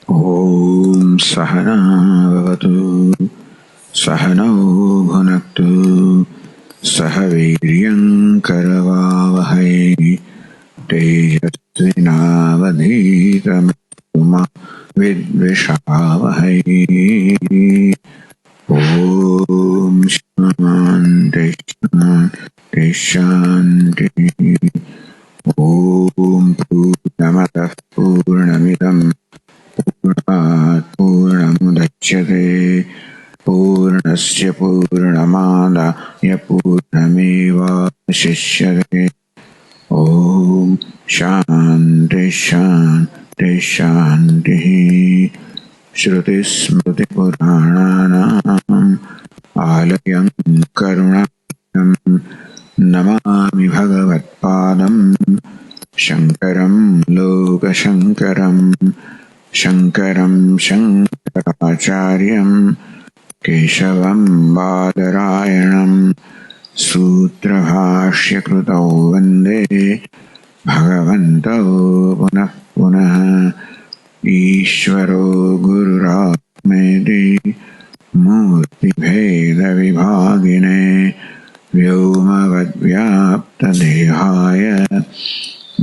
ॐ सहना भवतु सहनौ भुनक्तु सह वीर्यं करवावहै तेजस्विनावधीतमस्तु मा विद्विषावहै। ॐ शान्ति शान्ति शान्तिः। ॐ पूर्णमदः पूर्णमिदं पूर्णात् पूर्णमुदच्यते पूर्णस्य पूर्णमादाय पूर्णमेवावशिष्यते। ॐ शान्ति शान्ति शान्तिः। श्रुतिस्मृतिपुराणानाम् आलयं करुणालयं नमामि भगवत्पादं शङ्करं लोकशङ्करं शङ्करं शङ्कराचार्यं केशवं बादरायणं सूत्रभाष्यकृतौ वन्दे भगवन्तौ पुनः पुनः। ईश्वरो गुरुरात्मेति मूर्तिभेदविभागिने व्योमवद्व्याप्तदेहाय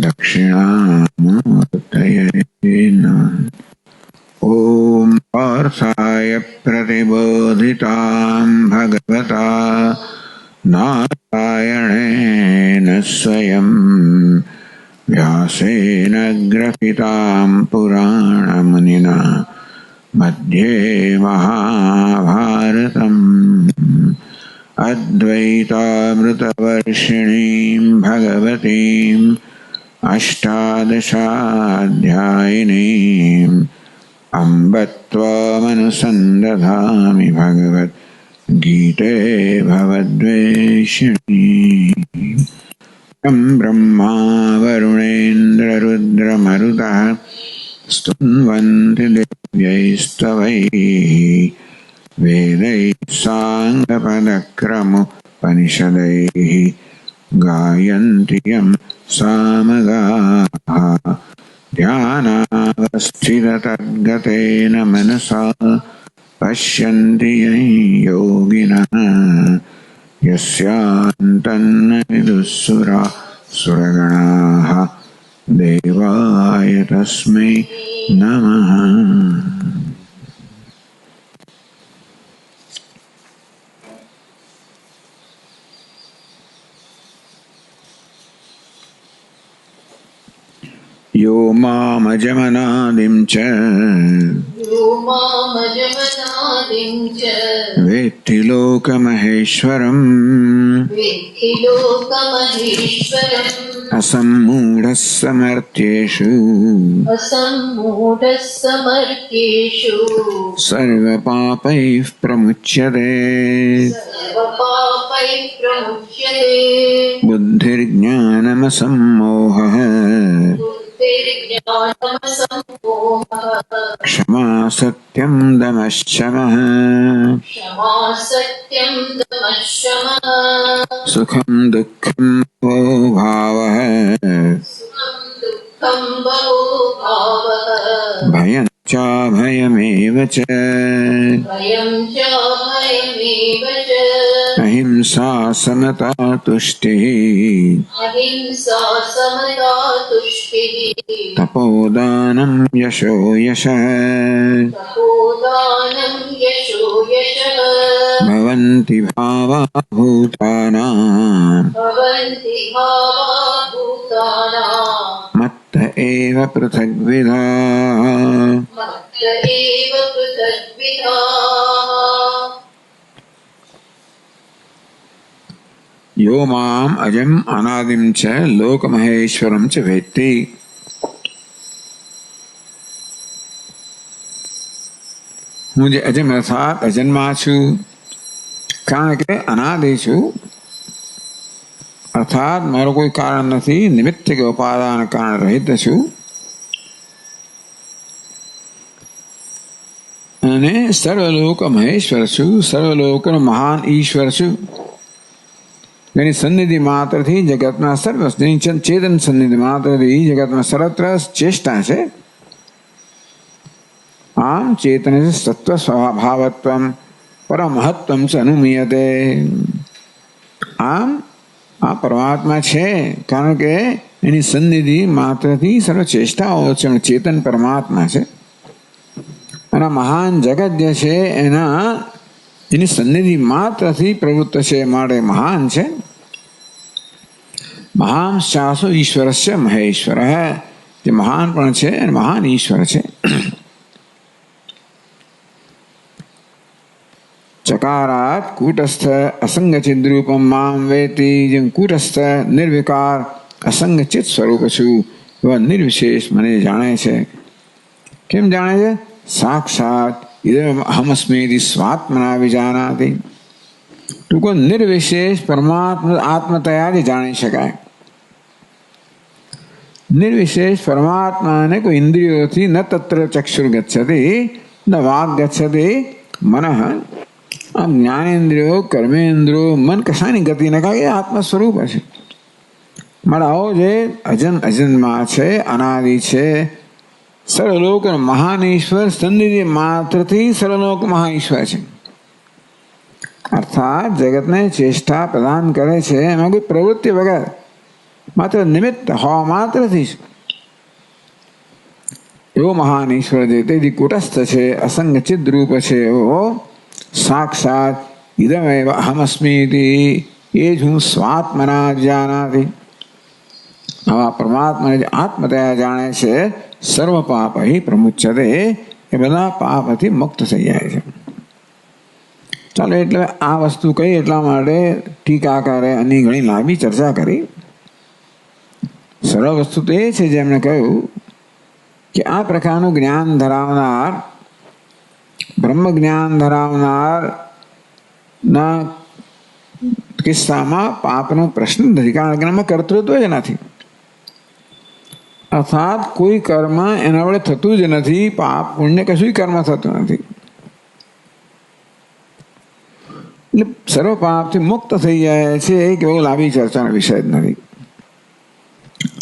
दक्षिणामूर्तये नमः। ॐ पार्थाय प्रतिबोधितां भगवता नारायणेन स्वयं व्यासेन ग्रथितां पुराणमुनिना मध्ये महाभारतम् अद्वैतामृतवर्षिणीं भगवतीम् अष्टादशाध्यायिनीम् अम्ब त्वामनुसन्दधामि भगवद्गीते भवद्वेषिणी। तं ब्रह्मा वरुणेन्द्ररुद्रमरुतः स्तुन्वन्ति दिव्यैस्तवैः वेदैः साङ्गपदक्रमोपनिषदैः गायन्ति यं सामगाः ध्यानावस्थिततद्गतेन मनसा पश्यन्ति यं योगिनः यस्यान्तन्न विदुःसुरासुरगणाः देवाय तस्मै नमः। यो मामजमनादिं च वेत्ति लोकमहेश्वरम् असम्मूढः समर्थ्येषु सर्वपापैः प्रमुच्यते बुद्धिर्ज्ञानमसम्मोहः क्षमा सत्यं दमश्चमः सुखं दुःखं वो भावः भयं च भयमेव च अहिंसा समता तुष्टिः तपोदानं यशो यशः भवन्ति भावा भूतानां मत्त एव पृथग्विधाः। यो माम अजम अनादिम च लोकमहेश्वरम च वेत्ति। હું જે અજમ અર્થાત અજન્મા છું કારણ કે અનાદિ છું અર્થાત મારો કોઈ કારણ નથી નિમિત્ત કે ઉપાદાન કારણ રહિત છું અને સર્વલોક મહેશ્વર છું સર્વલોકનો મહાન ઈશ્વર છું જેની સન્નિધિ માત્રથી જગતમાં સર્વ ચેતન સન્નિધિ માત્રથી જગતમાં સર્વત્ર ચેષ્ટા છે चेतन सत्व स्वभावत्व परमहत्व च अनुमीयते. આમ આ પરમાત્મા છે કારણ કે એની સન્નિધિ માત્રથી સર્વ ચેષ્ટાઓ છે. ચેતન પરમાત્મા છે અને મહાન જગત જે છે એની સન્નિધિ માત્રથી પ્રવૃત્ત છે માટે મહાન છે. મહાન શાસો ઈશ્વર છે મહેશ્વર, જે મહાન પણ છે અને મહાન ઈશ્વર છે. ચકારાત કૂટસ્થ અસંગચિત રૂપમ મામ વેતી. જેમ કૂટસ્થ નિર્વિકાર અસંગચિત સ્વરૂપ છું એવા નિર્વિશેષ મને જાણે છે. કેમ જાણે છે? સાક્ષાત ઇદમ અહમસ્મેતિ સ્વાત્મના વિજાનાતિ. ટૂંકો નિર્વિશેષ પરમાત્મા આત્મતયા જ જાણી શકાય. નિર્વિશેષ પરમાત્માને કોઈ ઇન્દ્રિયોથી ન તત્ર ચક્ષુર ગચ્છતિ ન વાગ ગચ્છતિ મનઃ. આમ જ્ઞાનેન્દ્રિયો કર્મેન્દ્રિયો મન કશાની ગતિ ન કાંઈ આત્મા સ્વરૂપ છે. મારા આવો જે અજન્મા છે, અનાદિ છે, સર્વલોક મહાન ઈશ્વર સન્નિધિ માત્રથી સર્વલોક મહાઈશ્વર છે. અર્થાત જગતને ચેષ્ટા પ્રદાન કરે છે એમાં કોઈ પ્રવૃત્તિ વગર માત્ર નિમિત્ત હોવા માત્રથી એવો મહાન ઈશ્વર છે. તેથી કુટસ્થ છે, અસંગચિત રૂપ છે, એવો સાક્ષાત ઇદમ એવ અહમસ્મિતિ એ જ હું સ્વાત્મના જાનાતિ. આવા પરમાત્માને જે આત્મતયા જાણે છે સર્વ પાપ પ્રમુચ્યતે, એ બધા પાપથી મુક્ત થઈ જાય છે. ચાલો, એટલે આ વસ્તુ કહી એટલા માટે ટીકાકારે આની ઘણી લાંબી ચર્ચા કરી. સરળ વસ્તુ તો એ છે જેમણે કહ્યું કે આ પ્રકારનું જ્ઞાન ધરાવનાર, બ્રહ્મ જ્ઞાન ધરાવનાર ના કિસ્સામાં પાપનો પ્રશ્ન નથી, કારણ કે એમાં કર્તૃત્વ જ નથી. અર્થાત કોઈ કર્મ એના વડે થતું જ નથી. પાપ પુણ્ય કશું કર્મ થતું નથી. એટલે સર્વ પાપથી મુક્ત થઈ જાય છે. એ કેવો લાંબી ચર્ચાનો વિષય જ નથી.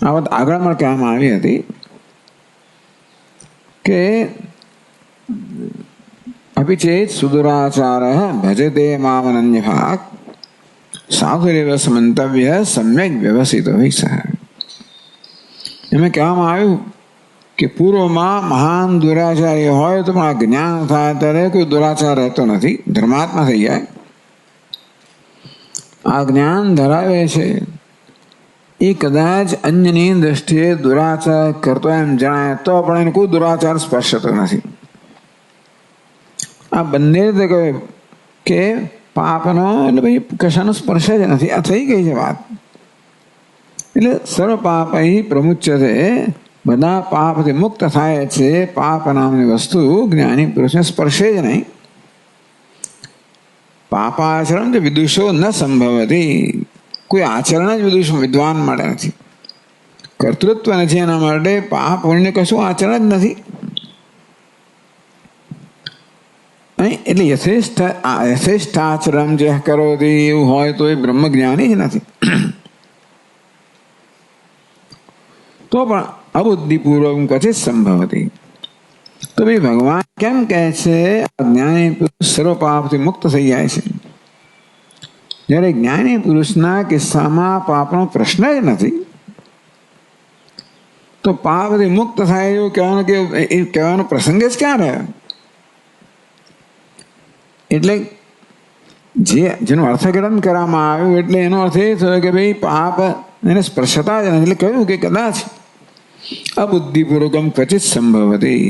આ વાત આગળમાં કહેવામાં આવી હતી કે અપિચેત સુદુરાચાર ભજતે મામનન્ય ભાગ સાધુરેવ સમંતવ્ય સમ્યક વ્યવસ્થિત હોય સહ. એમાં કહેવામાં આવ્યું કે પૂર્વમાં મહાન દુરાચાર્ય હોય તો પણ આ જ્ઞાન થાય ત્યારે કોઈ દુરાચાર રહેતો નથી, ધર્માત્મા થઈ જાય. આ જ્ઞાન ધરાવે છે એ કદાચ અન્યની દ્રષ્ટિએ દુરાચાર કરતો એમ જણાય તો પણ એને કોઈ દુરાચાર સ્પર્શતો નથી. આ બંને રીતે કહે કે પાપનો એટલે ભાઈ કશાનો સ્પર્શ જ નથી. આ થઈ ગઈ છે વાત. એટલે સર્વ પાપ અહીં પ્રમુચ્ય છે, બધા પાપથી મુક્ત થાય છે. પાપ નામની વસ્તુ જ્ઞાની પુરુષને સ્પર્શે જ નહીં. પાપાચરણ વિદુષો ન સંભવતી. કોઈ આચરણ જ વિદ્વાન માટે નથી, કર્તૃત્વ નથી એના માટે. પાપ પુણ્ય કશું આચરણ જ નથી. એટલે યથેષ્ટાચરણ જે કરો એવું હોય તો એ બ્રહ્મજ્ઞાની જ નથી. તો પણ અબુદ્ધિપૂર્વક ક્વચિત સંભવતી. તો ભાઈ ભગવાન કેમ કહે છે જ્ઞાની પુરુષ સર્વ પાપથી મુક્ત થઈ જાય છે, જ્યારે જ્ઞાની પુરુષના કિસ્સામાં પાપનો પ્રશ્ન જ નથી? તો પાપથી મુક્ત થાય એવું કહેવાનું કે એ કહેવાનો પ્રસંગ જ ક્યાં રહ્યો? એટલે જેનું અર્થઘટન કરવામાં આવ્યું એટલે એનો અર્થ એ થયો કે ભાઈ પાપ એને સ્પર્શતા જ નથી. એટલે કહ્યું કે કદાચ અબુદ્ધિપૂર્વકમ ક્વચિત સંભવતી.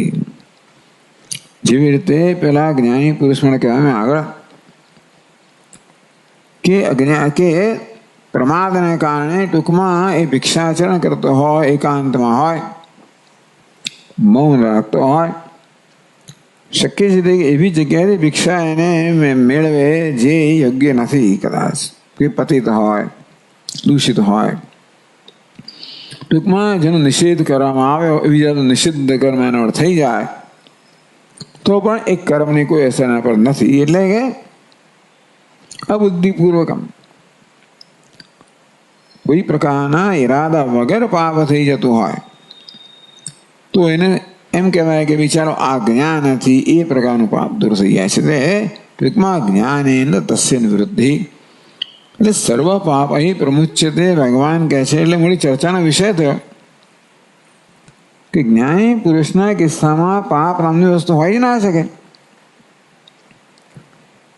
જેવી રીતે પેલા જ્ઞાની પુરુષ મને કહેવામાં આગળ કે પ્રમાદને કારણે ટૂંકમાં એ ભિક્ષાચરણ કરતો હોય, એકાંતમાં હોય, મૌન રાખતો હોય, શક્ય છે કે એવી જગ્યાએ ભિક્ષા એને મેળવે જે યોગ્ય નથી, કદાચ કે પતિત હોય, દૂષિત હોય, ટૂંકમાં જેનો નિષેધ કરવામાં આવ્યો એવી જાતનો નિષિદ્ધ કર્મ એનો થઈ જાય તો પણ એક કર્મની કોઈ અસર એના પર નથી. એટલે કે અબુદ્ધિપૂર્વકમ કોઈ પ્રકારના ઈરાદા વગર પાપ થઈ જતું હોય તો એને એમ કહેવાય કે બિચારો આ જ્ઞાનથી એ પ્રકારનું પાપ દૂર થઈ જાય છે. એટલે ટૂંકમાં જ્ઞાનેન તસ્ય નિવૃત્તિ, એટલે સર્વ પાપ અહીં પ્રમુચ્યતે ભગવાન કહે છે. એટલે મોટી ચર્ચાનો વિષય થયો કે જ્ઞાની પુરુષના કિસ્સામાં પાપ નામની વસ્તુ હોય જ ના શકે.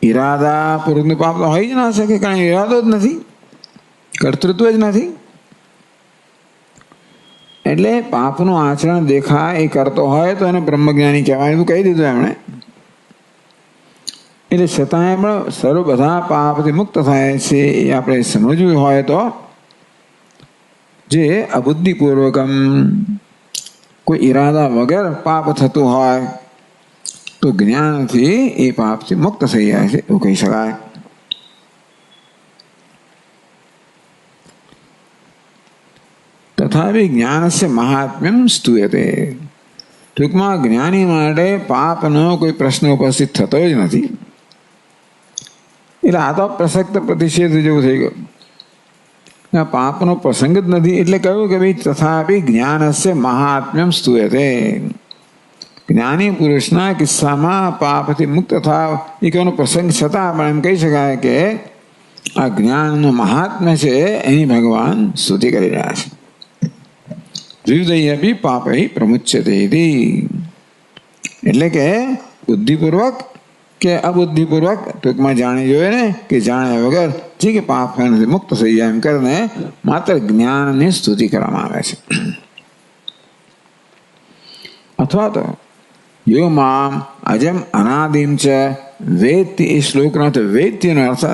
ઈરાદા પૂર્વકનું પાપ તો હોય જ ના શકે, કારણ ઈરાદો જ નથી, કર્તૃત્વ જ નથી. એટલે પાપનું આચરણ દેખાય એ કરતો હોય તો એને બ્રહ્મજ્ઞાની કહેવાય, એવું કહી દીધું એમણે. એટલે છતાંય પણ સર્વ બધા પાપથી મુક્ત થાય છે એ આપણે સમજવું હોય તો જે અબુદ્ધિપૂર્વકમ કોઈ ઈરાદા વગર પાપ થતું હોય તો જ્ઞાનથી એ પાપથી મુક્ત થઈ જાય છે એવું કહી શકાય. તથાપિ જ્ઞાનસ્ય મહાત્મ્યમ સ્તુયતે, ટૂંકમાં જ્ઞાની માટે પાપનો કોઈ પ્રશ્ન ઉપસ્થિત થતો જ નથી. એટલે આ તો પ્રસક્ત પ્રતિષેધ જેવું થઈ ગયું, પાપનો પ્રસંગ જ નથી. એટલે કહ્યું કે ભાઈ તથાપિ જ્ઞાનસ્ય મહાત્મ્યમ સ્તુયતે, જ્ઞાની પુરુષના કિસ્સામાં પાપથી મુક્ત થાવ એ કહેવાનો પ્રસંગ છતાં પણ એમ કહી શકાય કે આ જ્ઞાનનું મહાત્મ્ય છે એની ભગવાન સ્તુતિ કરી રહ્યા છે. વિવિધૈ પાપૈ પ્રમુચ્યતે, એટલે કે બુદ્ધિપૂર્વક કે અબુદ્ધિપૂર્વક, ટૂંકમાં જાણી જોઈએ ને કે જાણ્યા વગર જે કે પાપ નથી મુક્ત થઈ જાય એમ કરીને માત્ર જ્ઞાનની સ્તુતિ કરવામાં આવે છે. અથવા તો યો મામ અજમ અનાદિમ ચ વેદથી, એ શ્લોકનો તો વેદનો અર્થ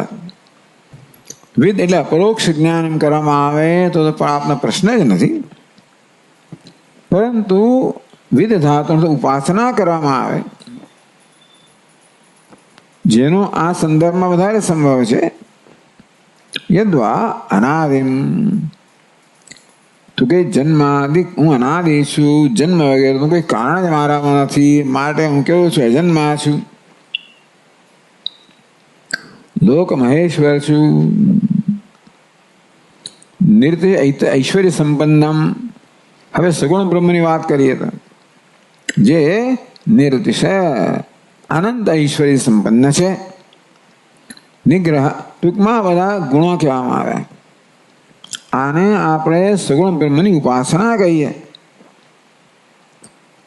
વેદ એટલે અપરોક્ષ જ્ઞાન એમ કરવામાં આવે તો પાપનો પ્રશ્ન જ નથી. પરંતુ વિદ ધાતુનો ઉપાસના કરવામાં આવે, જેનો આ સંદર્ભમાં વધારે સંભવ છે. યદ્વા અનાદિમ, તો કે જન્માદિ, હું અનાદિ છું, જન્મ વગેરેનું કોઈ કારણ જ મારામાં નથી, માટે હું કેવું છું, અજન્મા છું, લોક મહેશ્વર છું, નિત્ય ઐશ્વર્ય સંપન્નમ. હવે સગુણ બ્રહ્મની વાત કરીએ તો જે નિર્તિશય અનંત ઐશ્વર્ય સંપન્ન છે. નિગ્રહ, ટૂંકમાં બધા ગુણો કહેવામાં આવે. આને આપણે સગુણ બ્રહ્મની ઉપાસના કહીએ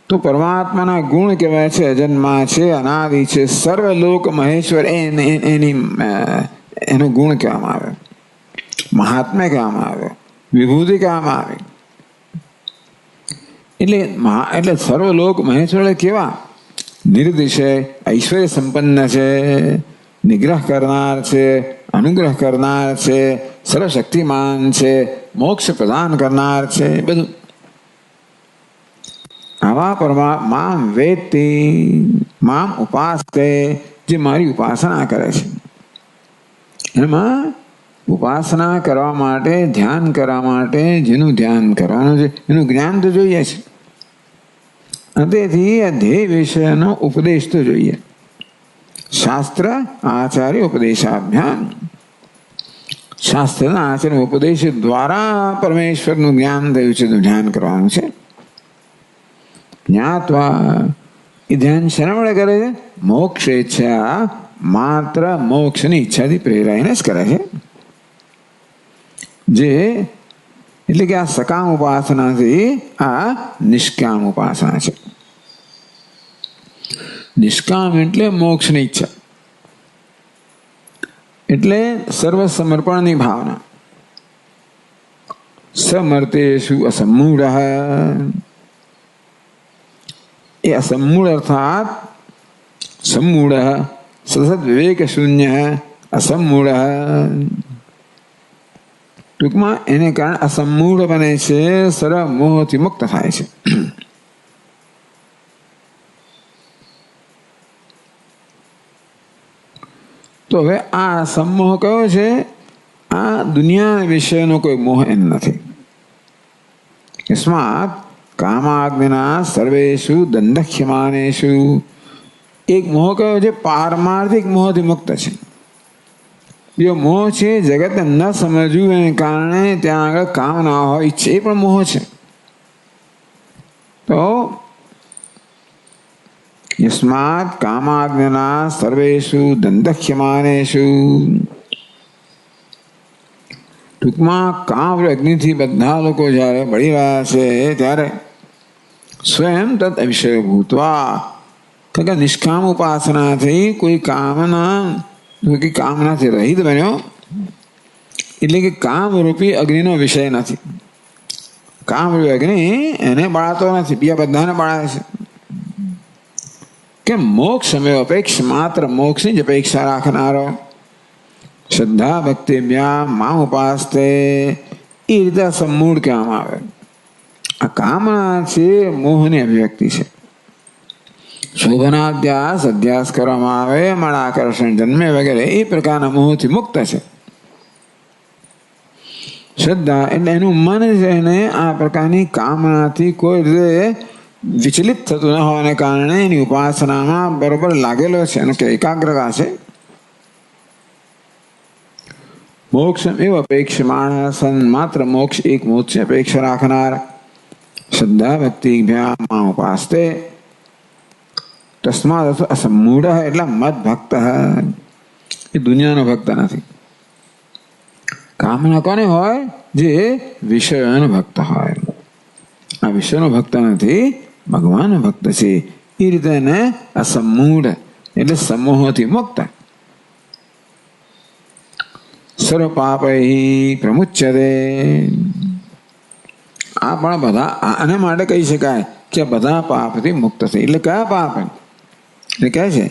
તો પરમાત્માના ગુણ કહેવાય છે. અજન્મા છે, અનાદિ છે, સર્વલોક મહેશ્વર, એનું ગુણ કહેવામાં આવે, મહાત્મ્ય કહેવામાં આવે, વિભૂતિ કહેવામાં આવે. એટલે સર્વલોક મહેશ્વર કેવા? નિર્દિશય ઐશ્વર્ય સંપન્ન છે, નિગ્રહ કરનાર છે, અનુગ્રહ કરનાર છે, સર્વશક્તિમાન છે, મોક્ષ પ્રદાન કરનાર છે. બધું આવા મામ વેદતી મામ ઉપાસતે, જે મારી ઉપાસના કરે છે. એમાં ઉપાસના કરવા માટે, ધ્યાન કરવા માટે જેનું ધ્યાન કરવાનું છે એનું જ્ઞાન તો જોઈએ છે. તેથી આ ધ્યેય વિષયનો ઉપદેશ તો જોઈએ. શાસ્ત્ર આચાર્ય ઉપદેશાભ્યાન, શાસ્ત્રના આચાર્ય ઉપદેશ દ્વારા પરમેશ્વરનું જ્ઞાન થયું છે તો ધ્યાન કરવાનું છે. જ્ઞાત્વા, એ ધ્યાન શેના વડે કરે છે? મોક્ષ ઈચ્છા, માત્ર મોક્ષની ઈચ્છાથી પ્રેરાઈને જ કરે છે. જે એટલે કે આ સકામ ઉપાસનાથી આ નિષ્કામ ઉપાસના છે. નિષ્કામ એટલે મોક્ષની ઈચ્છા, એટલે સર્વ સમર્પણની ભાવના. સમર્તેષુ અસમ્મૂઢ, એ અસમ્મૂઢ અર્થાત सम्मूढ़ सतत विवेक शून्य असम्मूढ़ टूंकમાં એને કારણે અસમ્મૂઢ બને છે, સર્વ મોહથી મુક્ત થાય છે. તો હવે આ સમોહ કયો છે? આ દુનિયા વિષયનો કોઈ મોહ એમ નથી. તસ્માત કામાગ્નિના સર્વેષુ દંડખ્યમાનેષુ, એક મોહ કયો છે? પારમાર્થિક મોહથી મુક્ત છે. જો મોહ છે જગતને ન સમજવું એને કારણે ત્યાં આગળ કામના હોય છે, એ પણ મોહ છે. તો यस्मात् कामाग्निना सर्वेषु दंदह्यमानेषु। ટૂંકમાં કામ અગ્નિથી બધા લોકો જ્યારે બળી રહ્યા છે ત્યારે સ્વયં તદ અવિષય ભૂતવા, કારણ કે નિષ્કામ ઉપાસનાથી કોઈ કામનાથી રહિત બન્યો, એટલે કે કામરૂપી અગ્નિનો વિષય નથી. કામરૂપી અગ્નિ એને બાળતો નથી, બીજા બધાને બાળે છે. કે મોક્ષ મેં અપેક્ષ માત્ર મોક્ષની જ અપેક્ષા રાખનારો શ્રદ્ધા ભક્તિ મામ ઉપાસતે, એ રીતે સમૂળ કહેવામાં આવે. આ કામના છે મોહની અભિવ્યક્તિ છે. શોભનાધ્યાસ અધ્યાસ કરવામાં આવે, મળ આકર્ષણ જન્મે વગેરે એ પ્રકારના મોહથી મુક્ત છે. શ્રદ્ધા એટલે એનું મન છે એને આ પ્રકારની કામનાથી કોઈ રીતે વિચલિત થતું ન હોવાને કારણે એની ઉપાસનામાં બરોબર લાગેલો છે, એનો કે એકાગ્રતા છે. મોક્ષ એવ અપેક્ષ માણસ, માત્ર મોક્ષ એક મોક્ષ અપેક્ષા રાખનાર શ્રદ્ધા ભક્તિ માં ઉપાસતે તસ્માદ અસમૂઢ એટલે મદ ભક્ત, એ દુનિયાનો ભક્ત નથી. કામના કોને હોય? જે વિષયોનો ભક્ત હોય. આ વિષયનો ભક્ત નથી, ભગવાન ભક્ત છે. એ રીતે એને અસમૂઢ એટલે સમૂહથી મુક્ત. સર્વ પાપૈ પ્રમુચ્યતે, આ પણ બધા આને માટે કહી શકાય કે બધા પાપથી મુક્ત છે. એટલે કયા પાપ? એટલે કહે છે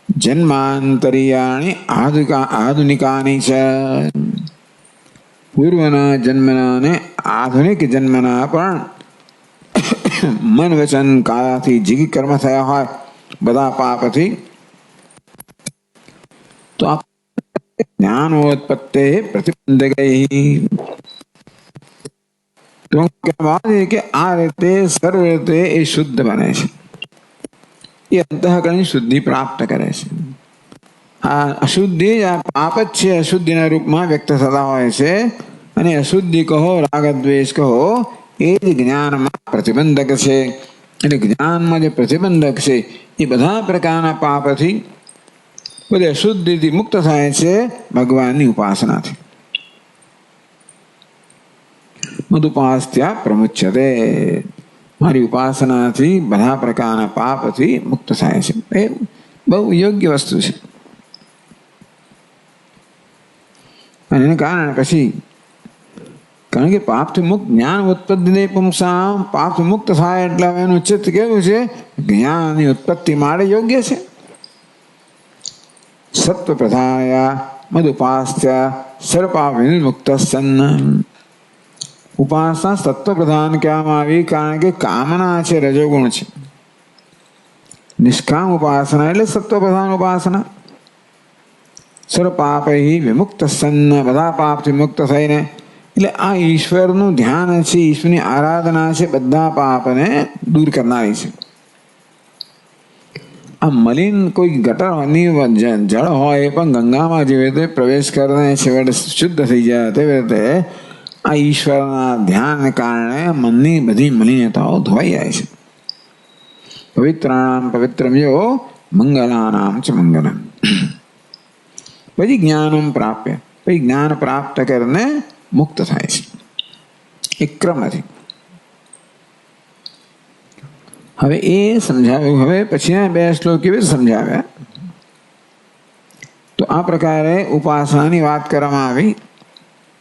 જન્માંતરિયાણી આધુનિકાની છે. પૂર્વના જન્મના ને આધુનિક જન્મના પણ મન વચન કાયાથી જે કર્મ થયા હોય બધા પાપથી, તો જ્ઞાનોત્પત્તિ પ્રતિબંધક, કે આ રીતે સર્વ રીતે એ શુદ્ધ બને છે. એ અંતઃકરણની શુદ્ધિ પ્રાપ્ત કરે છે. આ અશુદ્ધિ આ પાપ જ છે, અશુદ્ધિના રૂપમાં વ્યક્ત થતા હોય છે. અને અશુદ્ધિ કહો, રાગદ્વેષ કહો, એ જ જ્ઞાનમાં પ્રતિબંધક છે. એટલે જ્ઞાનમાં જે પ્રતિબંધક છે એ બધા પ્રકારના પાપથી, બધી અશુદ્ધિથી મુક્ત થાય છે ભગવાનની ઉપાસનાથી. મદુપાસ્ત્યા પ્રમુચ્યતે, મારી ઉપાસનાથી બધા પ્રકારના પાપથી મુક્ત થાય છે. એ બહુ યોગ્ય વસ્તુ છે. અને એને કારણે પછી કારણ કે પાપથી મુક્ત જ્ઞાન ઉત્પત્તિ પુંસામ, પાપથી મુક્ત થાય એટલે એનું ચિત્ત કેવું છે? જ્ઞાનની ઉત્પત્તિ માટે યોગ્ય છે. સત્વ પ્રધાનયા મદુપાસ્ત્ય સર્વપાપ વિનિર્મુક્ત સન્ન, ઉપાસના સત્વ પ્રધાન કહેવામાં આવી કારણ કે કામના છે રજોગુણ છે. નિષ્કામ ઉપાસના એટલે સત્વ પ્રધાન ઉપાસના. સર્વ પાપ વિમુક્ત સન્ન, બધા પાપથી મુક્ત થઈને, એટલે આ ઈશ્વરનું ધ્યાન છે, ઈશ્વરની આરાધના છે, બધા પાપને દૂર કરનારી છે. આ મલિન કોઈ ગટરની જળ હોય એ પણ ગંગામાં જેવી રીતે પ્રવેશ કરીને છેવટે શુદ્ધ થઈ જાય, તેવી રીતે આ ઈશ્વરના ધ્યાનને કારણે મનની બધી મલિનતાઓ ધોવાઈ જાય છે. પવિત્રાણામ પવિત્રમ યો મંગલાનામ ચ મંગલમ. પછી જ્ઞાનમ પ્રાપ્ય, પછી જ્ઞાન પ્રાપ્ત કરીને મુક્ત થાય છે. એક ક્રમ નથી. હવે એ સમજાવ્યું. હવે પછીના 2 શ્લોક કેવી રીતે સમજાવ્યા? તો આ પ્રકારે ઉપાસનાની વાત કરવામાં આવી.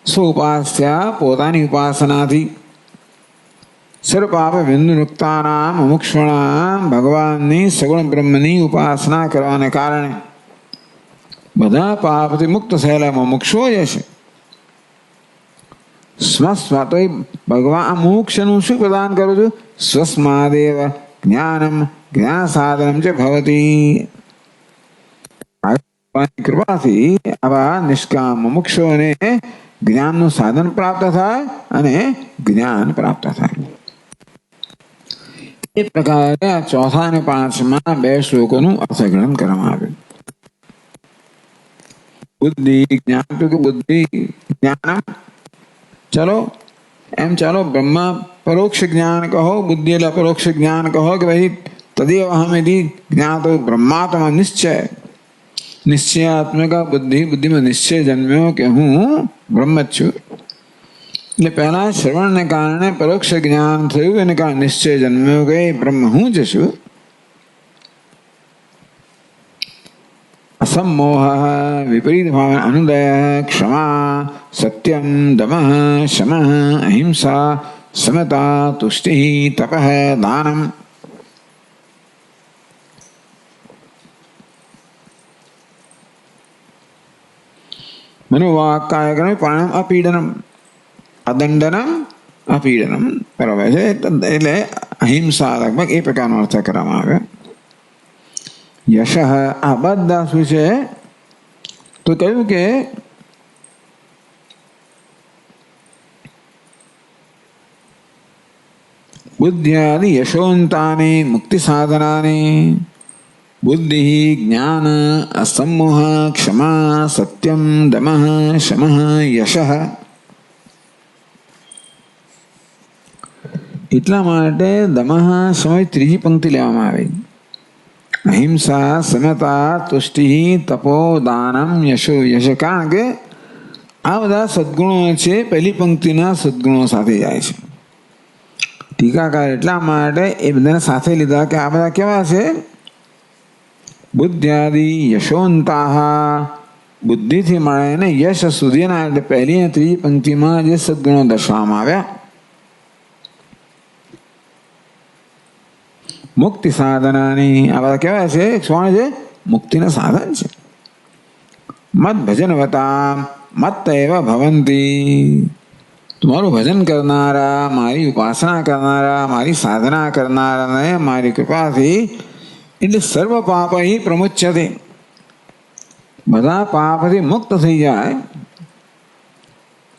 સ્વઉપાસ્યા, પોતાની ઉપાસનાથી સર્વ પાપ વિનિર્મુક્તાનામ મુક્ષણામ, ભગવાનની સગુણ બ્રહ્મની ઉપાસના કરવાને કારણે બધા પાપથી મુક્ત થયેલા મુક્ષો જે છે, સ્વસ્વા તો ભગવાન આ મોક્ષનું શું પ્રદાન કરું છું? સ્વસ્માદેવ જ્ઞાનમ જ્ઞાન સાધનમ જ ભવતી. કૃપાથી આવા નિષ્કામ મુક્ષોને જ્ઞાનનું સાધન પ્રાપ્ત થાય અને જ્ઞાન પ્રાપ્ત થાય. એ પ્રકારે આ 4 અને 5માં 2 શ્લોકોનું અર્થગ્રહણ કરવામાં આવ્યું. બુદ્ધિ જ્ઞાન તો કે બુદ્ધિ જ્ઞાનમ, ચલો એમ ચાલો બ્રહ્મા પરોક્ષ જ્ઞાન કહો, બુદ્ધિ એટલે પરોક્ષ જ્ઞાન કહો, કે ભાઈ तदेव अहमिति ज्ञातो ब्रह्मात्मा निश्चय निश्चयात्मक बुद्धि में निश्चय जन्म्यो कि हूँ ब्रह्म છું. એટલે પહેલા શ્રવણને કારણે પરોક્ષ જ્ઞાન થયું, એને કારણે નિશ્ચય જન્મ્યો કે બ્રહ્મ હું જ છું. असम्मोह विपरीत भाव अनुदय क्षमा सत्यम दमः शमः अहिंसा समता तुष्टि तपः दानम. मनोवाक् कायकर्म प्राणायाम अपीडनम अदंडनम अपीडनम બરાબર છે. એટલે અહિંસા લગભગ એ પ્રકારનો અર્થ કરવામાં આવે. યશ આ બધા શું છે તો કહ્યું કે બુદ્ધ્યાદિ યશોંતાની મુક્તિ સાધનાની बुद्धि ज्ञान असम्मोह क्षमा सत्यम दमः शमः यशः. એટલા માટે દમઃ સમય ત્રીજી પંક્તિ લેવામાં આવી. અહિંસા સમતા તુષ્ટિ તપો દાનમ યશો યશ. કારણ કે આ બધા સદગુણો છે પહેલી પંક્તિના સદગુણો સાથે જાય છે. ટીકાકાર એટલા માટે એ બધાને સાથે લીધા કે આ બધા કેવા છે? બુદ્ધ્યાદિ યશોંતાહ, બુદ્ધિથી મળીને યશ સુધીના. એટલે પહેલી અને ત્રીજી પંક્તિમાં જે સદગુણો દર્શાવવામાં આવ્યા. મુક્તિ સાધનાની આ બધા કેવા છે? શું છે? મુક્તિના સાધન છે. મત ભજનવતા મત એવ ભવંતી, તમારું ભજન કરનારા, મારી ઉપાસના કરનારા, મારી સાધના કરનારાને મારી કૃપાથી એટલે સર્વ પાપ અહીં પ્રમુચ્યતે, બધા પાપથી મુક્ત થઈ જાય.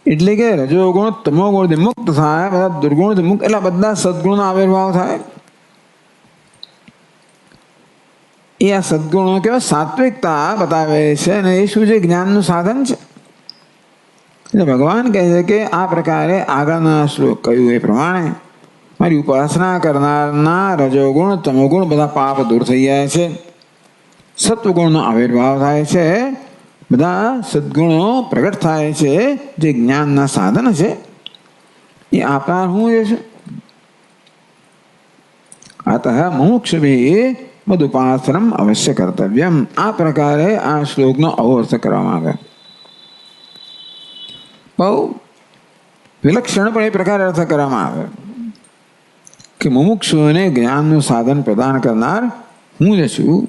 એટલે કે રજોગુણ તમોગુણથી મુક્ત થાય, બધા દુર્ગુણથી મુક્ત, એટલે બધા સદગુણનો આવિર્ભાવ થાય. એ આ સદગુણો કેવા સાત્વિકતા બતાવે છે અને એ શું છે? જ્ઞાનનું સાધન છે. એટલે ભગવાન કહે છે કે આ પ્રકારે આગળના શ્લોક કહ્યું એ પ્રમાણે મારી ઉપાસના કરનારના રજોગુણ તમોગુણ બધા પાપ દૂર થઈ જાય છે, સત્વગુણનો આવિર્ભાવ થાય છે, બધા સદગુણો પ્રગટ થાય છે. જે જ્ઞાનના સાધન છે એ આપનાર હું જે છે. અતઃ મુમુક્ષુભિઃ મદુપાસનમ અવશ્ય કર્તવ્યમ. આ પ્રકારે આ શ્લોકનો આવો અર્થ કરવામાં આવે. બહુ વિલક્ષણ પણ એ પ્રકારે અર્થ કરવામાં આવે કે મુમુક્ષુઓને જ્ઞાનનું સાધન પ્રદાન કરનાર હું જ છું.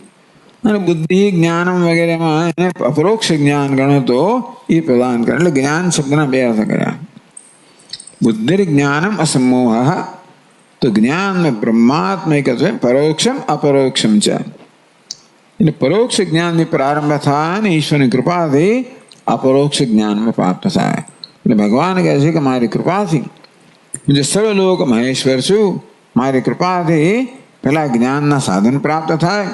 અને બુદ્ધિ જ્ઞાનમ વગેરેમાં એને અપરોક્ષ જ્ઞાન ગણો તો એ પ્રદાન કરે. એટલે જ્ઞાન શબ્દના બે અર્થ કર્યા. બુદ્ધિ જ્ઞાનમ અસમોહ, તો જ્ઞાન બ્રહ્માત્મૈકત્વે પરોક્ષમ અપરોક્ષમ છે. એટલે પરોક્ષ જ્ઞાનની પ્રારંભ થાય અને ઈશ્વરની કૃપાથી અપરોક્ષ જ્ઞાનમાં પ્રાપ્ત થાય. એટલે ભગવાન કહે છે કે મારી કૃપાથી હું જે સર્વલોક મહેશ્વર છું, મારી કૃપાથી પેલા જ્ઞાનના સાધન પ્રાપ્ત થાય,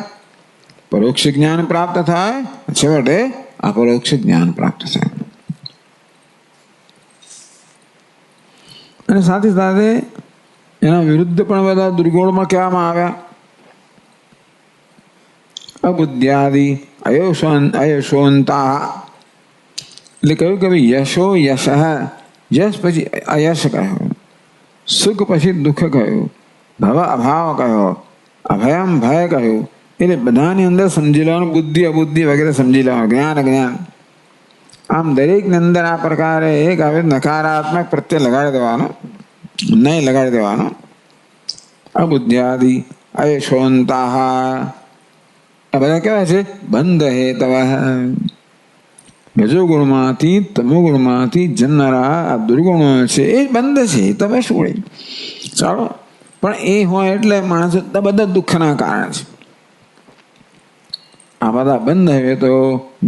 પરોક્ષ જ્ઞાન પ્રાપ્ત થાય, છેવટે અપરોક્ષ જ્ઞાન પ્રાપ્ત થાય. અને સાથે સાથે એના વિરુદ્ધ પણ બધા દુર્ગુણમાં કહેવામાં આવ્યા. અબુદ્ધ્યાદિ અયશોંતા, એટલે કહ્યું કે ભાઈ યશો યશ, યશ પછી અયશ કહ્યું, સુખ પછી દુઃખ કહ્યું, ભવ અભાવ કહ્યો, અભયમ ભય કહ્યું. એટલે બધાની અંદર સમજી લેવાનું, બુદ્ધિ અબુદ્ધિ વગેરે સમજી લેવાનું, જ્ઞાન જ્ઞાન. આમ દરેકની અંદર આ પ્રકારે એક આવે નકારાત્મક પ્રત્યય લગાડી દેવાનો, નહીં લગાડી દેવાનો. અબુદ્ધ્યાદિ અયશોંતાહ, આ બધા કેવા છે? બંધ હેતવ. રજોગુણમાંથી તમોગુણમાંથી જન્મરા આ દુર્ગુણો છે એ બંધ છે. તમે શું વળી ચાલો, પણ એ હોય એટલે માણસ બધા દુઃખના કારણ છે. આ બધા બંધ હવે તો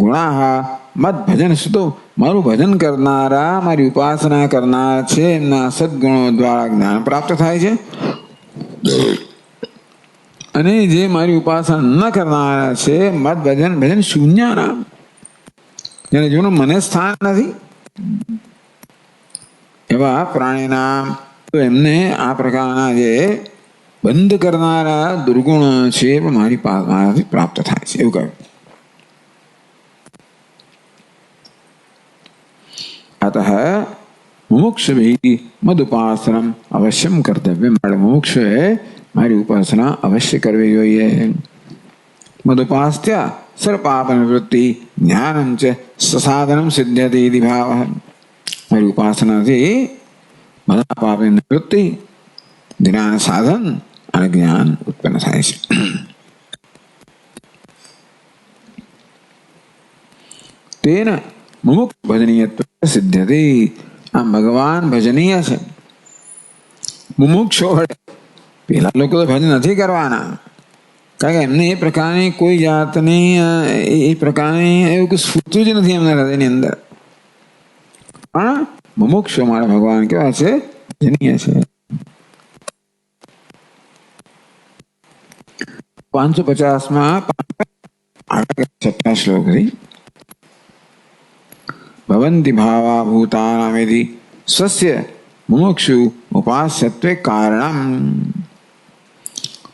ગુણાહા મત ભજન સુતો, મારું ભજન કરનારા, મારી ઉપાસના કરનાર છે, એમના સદગુણો દ્વારા જ્ઞાન પ્રાપ્ત થાય છે. અને જે મારી ઉપાસના ન કરનારા છે, મત ભજન ભજન શૂન્યના, જેને જેનું મને સ્થાન નથી, એવા પ્રાણીના, તો એમને આ પ્રકારના જે બંધ કરનારા દુર્ગુણ છે પણ મારાથી પ્રાપ્ત થાય છે એવું કહ્યું. अतः मुमुक्षुभिः मदुपासनम अवश्यम कर्तव्य. मारे मुमुक्षुए मारी उपासना अवश्य करवी જોઈએ. मदुपास्त्य सर्वपाप निवृत्ति ज्ञानं च ससाधनं सिद्ध्यति इति भावः. मारी उपासना થી બધા પાપની નિવૃત્તિ, જ્ઞાન સાધન અને જ્ઞાન ઉત્પન્ન થાય છે. તેન મુમુક્ષ ભજનીયત્વ સિદ્ધ્યતે. આ ભગવાન ભજનીય છે. મુમુક્ષો વડે પેલા લોકો તો ભજન નથી કરવાના, કારણ કે એમને એ પ્રકારની કોઈ જાતની એ પ્રકારની એવું કે સૂતું જ નથી એમના હૃદયની અંદર. પણ મુમુક્ષો મારા ભગવાન કેવા છે? ભજનીય છે. 550 छठा श्लोक थी. भवन्ति भावा भूतानामिति स्वस्य मुमुक्षु उपास्यत्वे कारणम्.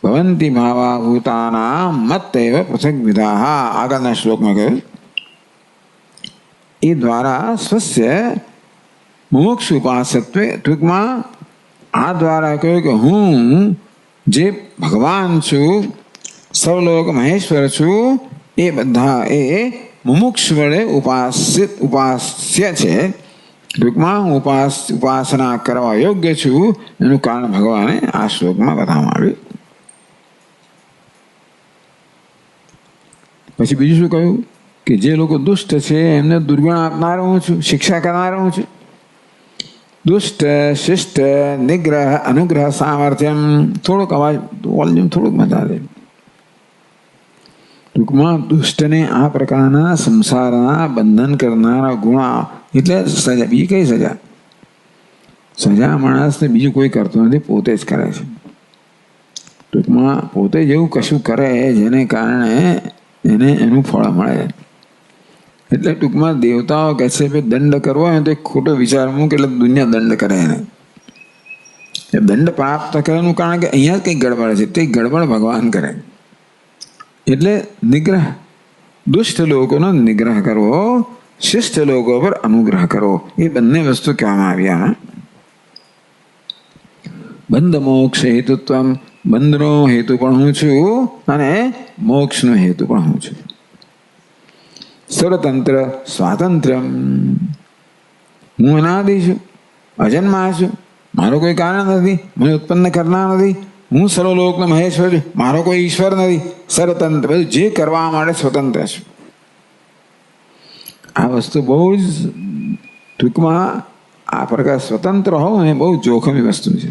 भवन्ति भावा भूतानां मत्तैव पृथग्विधाः. આગળના શ્લોકમાં કહ્યું એ દ્વારા સ્વસ્ય મુમુક્ષુ ઉપાસ્યત્વે, ટૂંકમાં આ દ્વારા કહ્યું કે હું જે ભગવાન છું, સર્વલોક મહેશ્વર છું, એ બધા એ મુમુક્ષ વડે ઉપાસ્ય છે. ટૂંકમાં હું ઉપાસના કરવા યોગ્ય છું એનું કારણ ભગવાને આ શ્લોકમાં બતાવવામાં આવ્યું. પછી બીજું શું કહ્યું કે જે લોકો દુષ્ટ છે એમને દુર્ગુણ આપનારો હું છું, શિક્ષા કરનારો હું છું. દુષ્ટ, શિષ્ટ, નિગ્રહ, અનુગ્રહ, સામર્થ્યમ. થોડોક અવાજ વોલ્યુમ થોડુંક મજા દે. ટૂંકમાં દુષ્ટને આ પ્રકારના સંસારના બંધન કરનારા ગુણ એટલે સજા. બીજી કઈ સજા? સજા માણસને બીજું કોઈ કરતું નથી, પોતે જ કરે છે. ટૂંકમાં પોતે જેવું કશું કરે જેને કારણે એને એનું ફળ મળે. એટલે ટૂંકમાં દેવતાઓ કહે છે કે દંડ કરવો હોય તો એક ખોટો વિચાર મૂકે એટલે દુનિયા દંડ કરે એને. દંડ પ્રાપ્ત કરવાનું કારણ કે અહીંયા જ કંઈક ગડબડ છે, તે ગડબડ ભગવાન કરે. એટલે નિગ્રહ, દુષ્ટ લોકોનો નિગ્રહ કરવો, શિષ્ટ લોકો પર અનુગ્રહ કરવો, એ બંને વસ્તુ કહેવામાં આવી. આમાં બંધ મોક્ષ હેતુત્વ. બંધનો હેતુ પણ હું છું અને મોક્ષનો હેતુ પણ હું છું. સર્વતંત્ર સ્વાતંત્ર્ય. હું અનાદિ છું, અજન્મા છું, મારો કોઈ કારણ નથી, મને ઉત્પન્ન કરનાર નથી. હું સર્વલોકનો મહેશ્વર છું, મારો કોઈ ઈશ્વર નથી. સર્વતંત્ર, બધું જે કરવા માટે સ્વતંત્ર છું. આ વસ્તુ બહુ જ ટૂંકમાં આ પ્રકાર સ્વતંત્ર હોવું એ બહુ જોખમી વસ્તુ છે.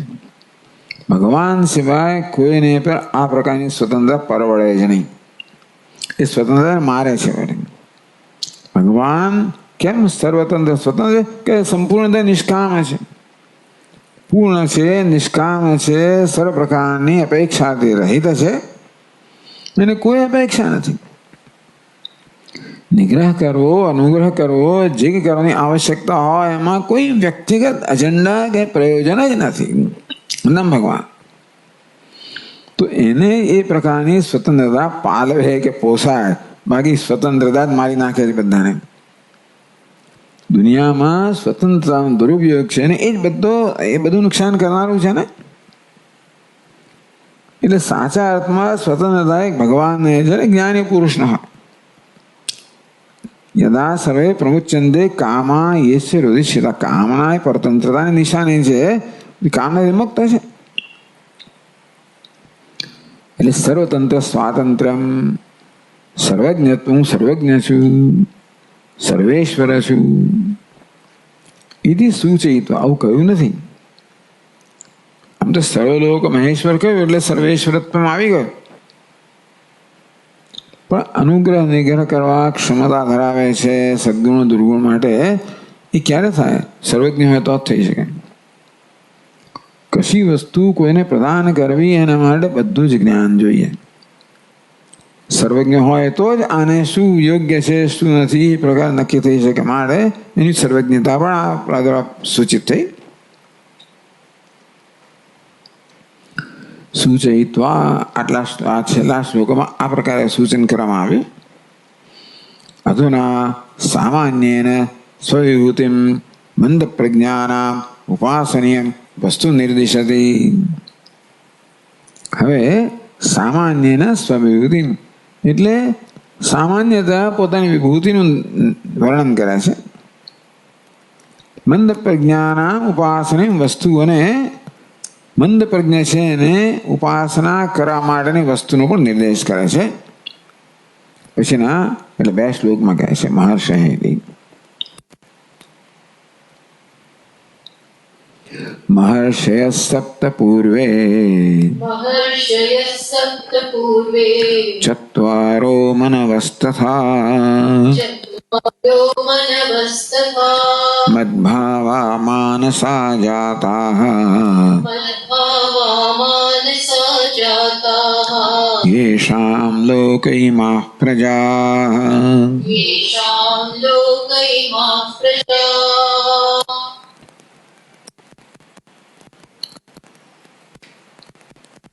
ભગવાન સિવાય કોઈને પણ આ પ્રકારની સ્વતંત્રતા પરવડે જ નહીં. એ સ્વતંત્રતા મારે છે. ભગવાન કેમ સર્વતંત્ર સ્વતંત્ર? કે સંપૂર્ણતા નિષ્કામ છે, પૂર્ણ છે, નિષ્કામ છે, સર્વ પ્રકારની અપેક્ષાથી રહિત છે, એને કોઈ અપેક્ષા નથી. નિગ્રહ કરવો, અનુગ્રહ કરવો, જે કરવાની આવશ્યકતા હોય એમાં કોઈ વ્યક્તિગત એજન્ડા કે પ્રયોજન જ નથી. નમ ભગવાન તો એને એ પ્રકારની સ્વતંત્રતા પાલવે કે પોસાય. બાકી સ્વતંત્રતા જ મારી નાખે છે બધાને. દુનિયામાં સ્વતંત્રતાનો દુરુપયોગ છે ને એ બધું નુકસાન કરનારું છે ને. એટલે સાચા અર્થમાં સ્વતંત્રતા એક ભગવાનને છે ને જ્ઞાની પુરુષનો. યદા સર્વે પ્રમુચ્યંતે કામા યસ્ય હૃદયસ્થિતા. કામના એ પરતંત્રતાની નિશાની છે, કામના વિમુક્ત છે. એટલે સર્વતંત્ર સ્વાતંત્ર્યમ. સર્વજ્ઞત્વ, હું સર્વજ્ઞ છું, સર્વેશ્વર છું. એથી શું છે? તો આવું કહ્યું નથી. આમ તો સર્વલોક મહેશ્વર કહ્યું એટલે સર્વેશ્વરત્વમાં આવી ગયો. પણ અનુગ્રહ નિગ્રહ કરવા ક્ષમતા ધરાવે છે સદગુણ દુર્ગુણ માટે. એ ક્યારે થાય? સર્વજ્ઞ હોય તો જ થઈ શકે. કશી વસ્તુ કોઈને પ્રદાન કરવી એના માટે બધું જ જ્ઞાન જોઈએ. સર્વજ્ઞ હોય તો જ આને શું યોગ્ય છે શું નથી એ પ્રકાર નક્કી થઈ શકે. માટે એની સર્વજ્ઞતા પણ આ દ્વારા સૂચિત થઈ. સૂચયિત્વા આટલા આ છેલ્લા શ્લોકમાં આ પ્રકારે સૂચન કરવામાં આવ્યું. અધુના સામાન્યેન સ્વવિભૂતિમ મંદ પ્રજ્ઞાના ઉપાસનીય વસ્તુ નિર્દિશતી. હવે સામાન્યન સ્વવિભૂતિ એટલે સામાન્યતા પોતાની વિભૂતિનું વર્ણન કરે છે. મંદ પ્રજ્ઞાના ઉપાસનીય વસ્તુઓને મંદ પ્રજ્ઞ છે એને ઉપાસના કરવા માટેની વસ્તુનો પણ નિર્દેશ કરે છે. પછીના એટલે 2 શ્લોકમાં કહે છે મહર્ષિ महर्षयः सप्त पूर्वे चत्वारो मनवस्तथा मद्भावा मानसा जाताः येषां लोक इमाः प्रजाः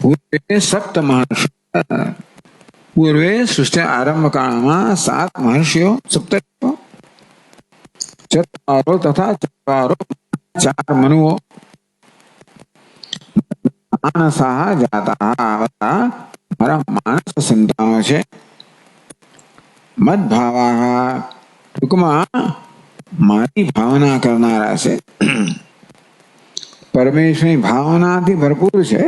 पूर्वे सप्त महर्षि पूर्वे सृष्टि आरंभ काल में 7 महर्षियों सप्तर्षियों चत्वारो तथा चत्वारो 4 मनुओं मानसा जाता हमारा मानस संतानों से मद भावा टूंकमा मारी भावना करनारा से परमेश्वरी भावना थी भरपूर है.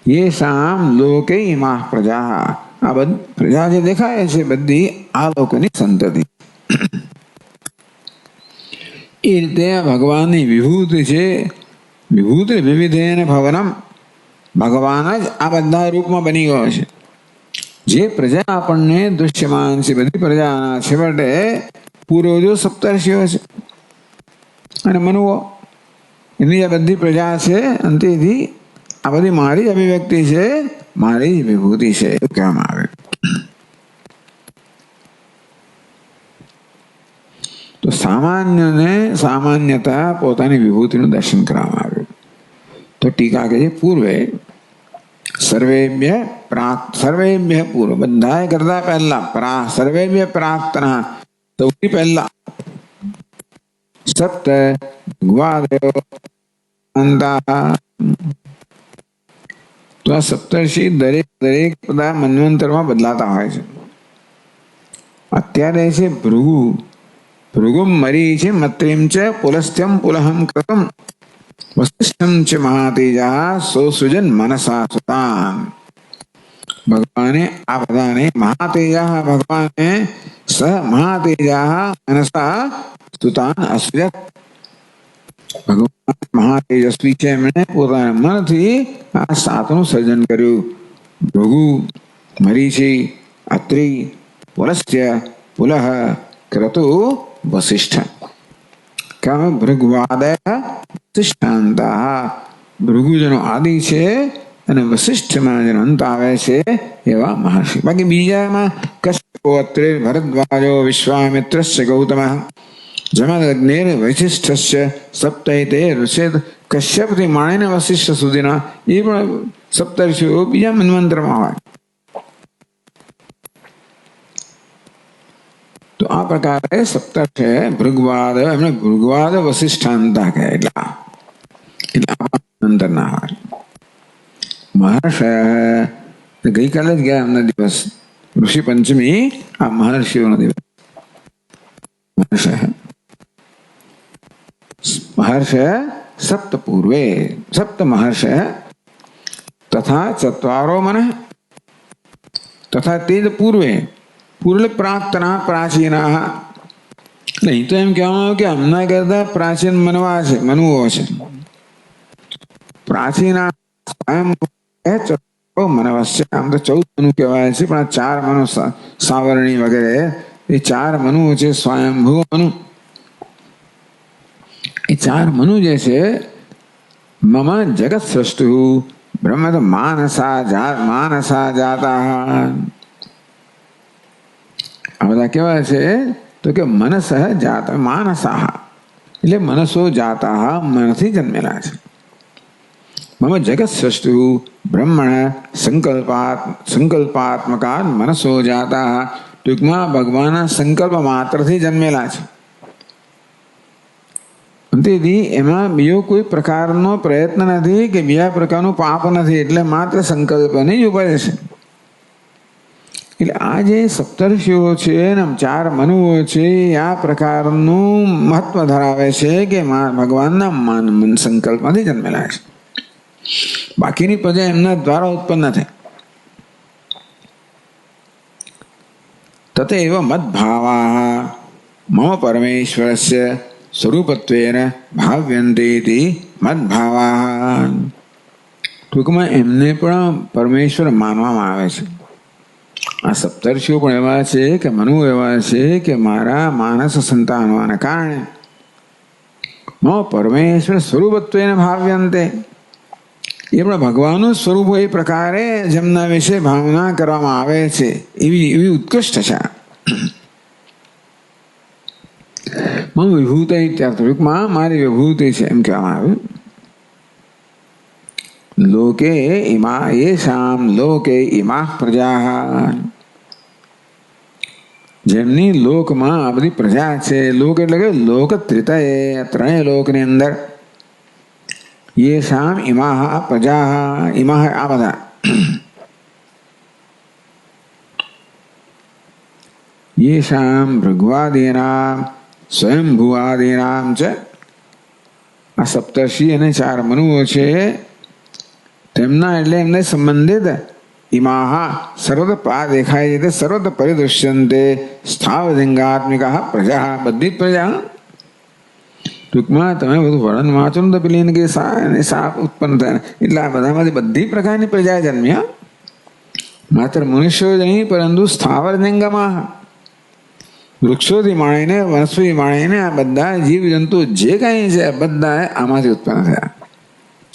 ये शाम लोके इमाः प्रजा आ प्रजा जे देखाय छे बधी आ लोकनी संतति. ए रीते भगवाननी विभूति छे. विभूति विविधेन भवनम भगवान ज आ बधा रूपमां बनी गयो छे. जे प्रजा आपणने दृश्यमान छे बधी प्रजाना छेवटे पूर्वजो सप्तर्षिओ छे अने मनुओ एनी आ बधी प्रजा छे. अंतेथी आ बधी मारी अभिव्यक्ति है, मारी विभूति है એવું કહેવામાં આવે. તો સામાન્યને સામાન્યતા પોતાની વિભૂતિનું દર્શન કરવામાં આવ્યું. તો ટીકા કહે છે પૂર્વે સર્વેભ્ય પૂર્વ બધાએ કરતા પહેલા સર્વેભ્ય પ્રાક્તના સૌથી પહેલા સપ્ત ભગવાદેવ तो आ सप्तर्षि दरेक दरेक બધા મન્વંતરમાં બદલાતા હોય છે. અત્યારે છે ભૃગુ ભૃગુમ મરી છે મત્રીમ છે પુલસ્ત્યમ પુલહમ કૃતમ વસિષ્ઠમ છે મહાતેજા સોસુજન મનસા સુતાન. ભગવાને આ બધાને મહાતેજા ભગવાને સ મહાતેજા મનસા સુતાન અસુજત. ભગવાન મહાતેજસ્વી છે એમણે પોતાના મનથી આ 7નું સર્જન કર્યું. ભૃગુ મરીચી અત્રિ પુલસ્ત્ય પુલહ ક્રતુ વસિષ્ઠ. કામ ભૃગવાદય વસિષ્ઠાંતા ભૃગુજનો આદિ છે અને વસિષ્ઠમાં જેનો અંત આવે છે એવા મહર્ષિ. બાકી બીજામાં કશ્યપો અત્રે ભરદ્વાજો વિશ્વામિત્રસ્ય ગૌતમઃ જમદગ્નિર વૈશિષ્ઠસ્ય સપ્તૈતે ઋષેદ. કશ્યપથી માણીને વશિષ્ઠ સુધીના એ પણ સપ્તર્ષિઓ બીજા મન્વંતરમાં હોય. તો આ પ્રકારે સપ્તર્ષે ભૃગવાદ એમને ભૃગવાદ વશિષ્ઠાંતા કહે એટલા મન્વંતરના હોય. મહર્ષય ગઈકાલે જ ગયા એમના દિવસ ઋષિ પંચમી આ મહર્ષિઓનો દિવસ. મહર્ષય महर्षय सप्त पूर्वे सप्त महर्षय तथा चत्वारो मन तथा तेज पूर्वे पूर्व प्राक्तना प्राचीना. नहीं तो एम कहवा कि हमना करता प्राचीन मनवा છે મનુઓ છે. प्राचीना स्वयं मनवस्य आम तो 14 मनु કહેવાય છે પણ 4 મनु સાવરણી વગેરે એ 4 મનુઓ છે સ્વયંભૂ મનુ. ये 4 मनु जैसे मम जगत सृष्टि ब्रह्म तो मानसा जाता. બધા કેવા છે તો કે મનસ જાતા માનસા એટલે મનસો જાતા મનથી જન્મેલા છે. मम जगत सृष्टि ब्रह्मण संकल्पात्मका मनसो जाता टूंकमा भगवान संकल्प मात्र थी जन्मेला छे તેથી એમાં બીજો કોઈ પ્રકારનો પ્રયત્ન નથી કે બીજા પ્રકારનું પાપ નથી એટલે માત્ર સંકલ્પની જ ઉપજે છે. એટલે આ જે સપ્તર્ષિઓ છે ને 4 મનુઓ છે આ પ્રકારનું મહત્વ ધરાવે છે કે ભગવાનના મન સંકલ્પમાંથી જન્મેલા છે. બાકીની પ્રજા એમના દ્વારા ઉત્પન્ન થઈ. તતેવ મદ્ભાવા મમ પરમેશ્વરસ્ય સ્વરૂપત્વેન ભાવ્યંતે મદ્ભાવા. ટૂંકમાં એમને પણ પરમેશ્વર માનવામાં આવે છે. આ સપ્તર્ષિઓ પણ એવા છે કે મનુ એવા છે કે મારા માનસ સંતાનોના કારણે મમ પરમેશ્વર સ્વરૂપત્વેન ભાવ્યંતે એ પણ ભગવાનનું સ્વરૂપ એ પ્રકારે જેમના વિશે ભાવના કરવામાં આવે છે એવી ઉત્કૃષ્ટ છે. મમ વિભૂતિ ટૂંકમાં મારી વિભૂતિ છે એમ કહેવામાં આવ્યું. લોકે ઇમા યેષામ લોકે ઇમા પ્રજા જેમની લોકમાં આ બધી પ્રજા છે. લોક એટલે કે લોકત્રિતય ત્રણેય લોકની અંદર યેષામ ઇમા પ્રજા ઇમા આ બધા યેષામ ભૃગવાદીનામ સ્વયંભુવાદીનામ છે. આ સપ્તર્ષિ અને 4 મનુઓ છે તેમના એટલે એમને સંબંધિત ઇમાહા સર્વત્ર પા દેખાય છે સર્વત્ર પરિદૃશ્યંતે સ્થાવલિંગાત્મિકા પ્રજા બધી જ પ્રજા. ટૂંકમાં તમે બધું વર્ણન વાંચો ને તો પેલી કે સાપ ઉત્પન્ન થાય એટલે આ બધામાંથી બધી પ્રકારની પ્રજા જન્મ્યા. માત્ર મનુષ્યો જ નહીં પરંતુ સ્થાવર જંગમાં વૃક્ષોથી માણીને વનસ્પતિ માણીને આ બધા જીવજંતુ જે કાંઈ છે બધા આમાંથી ઉત્પન્ન થયા.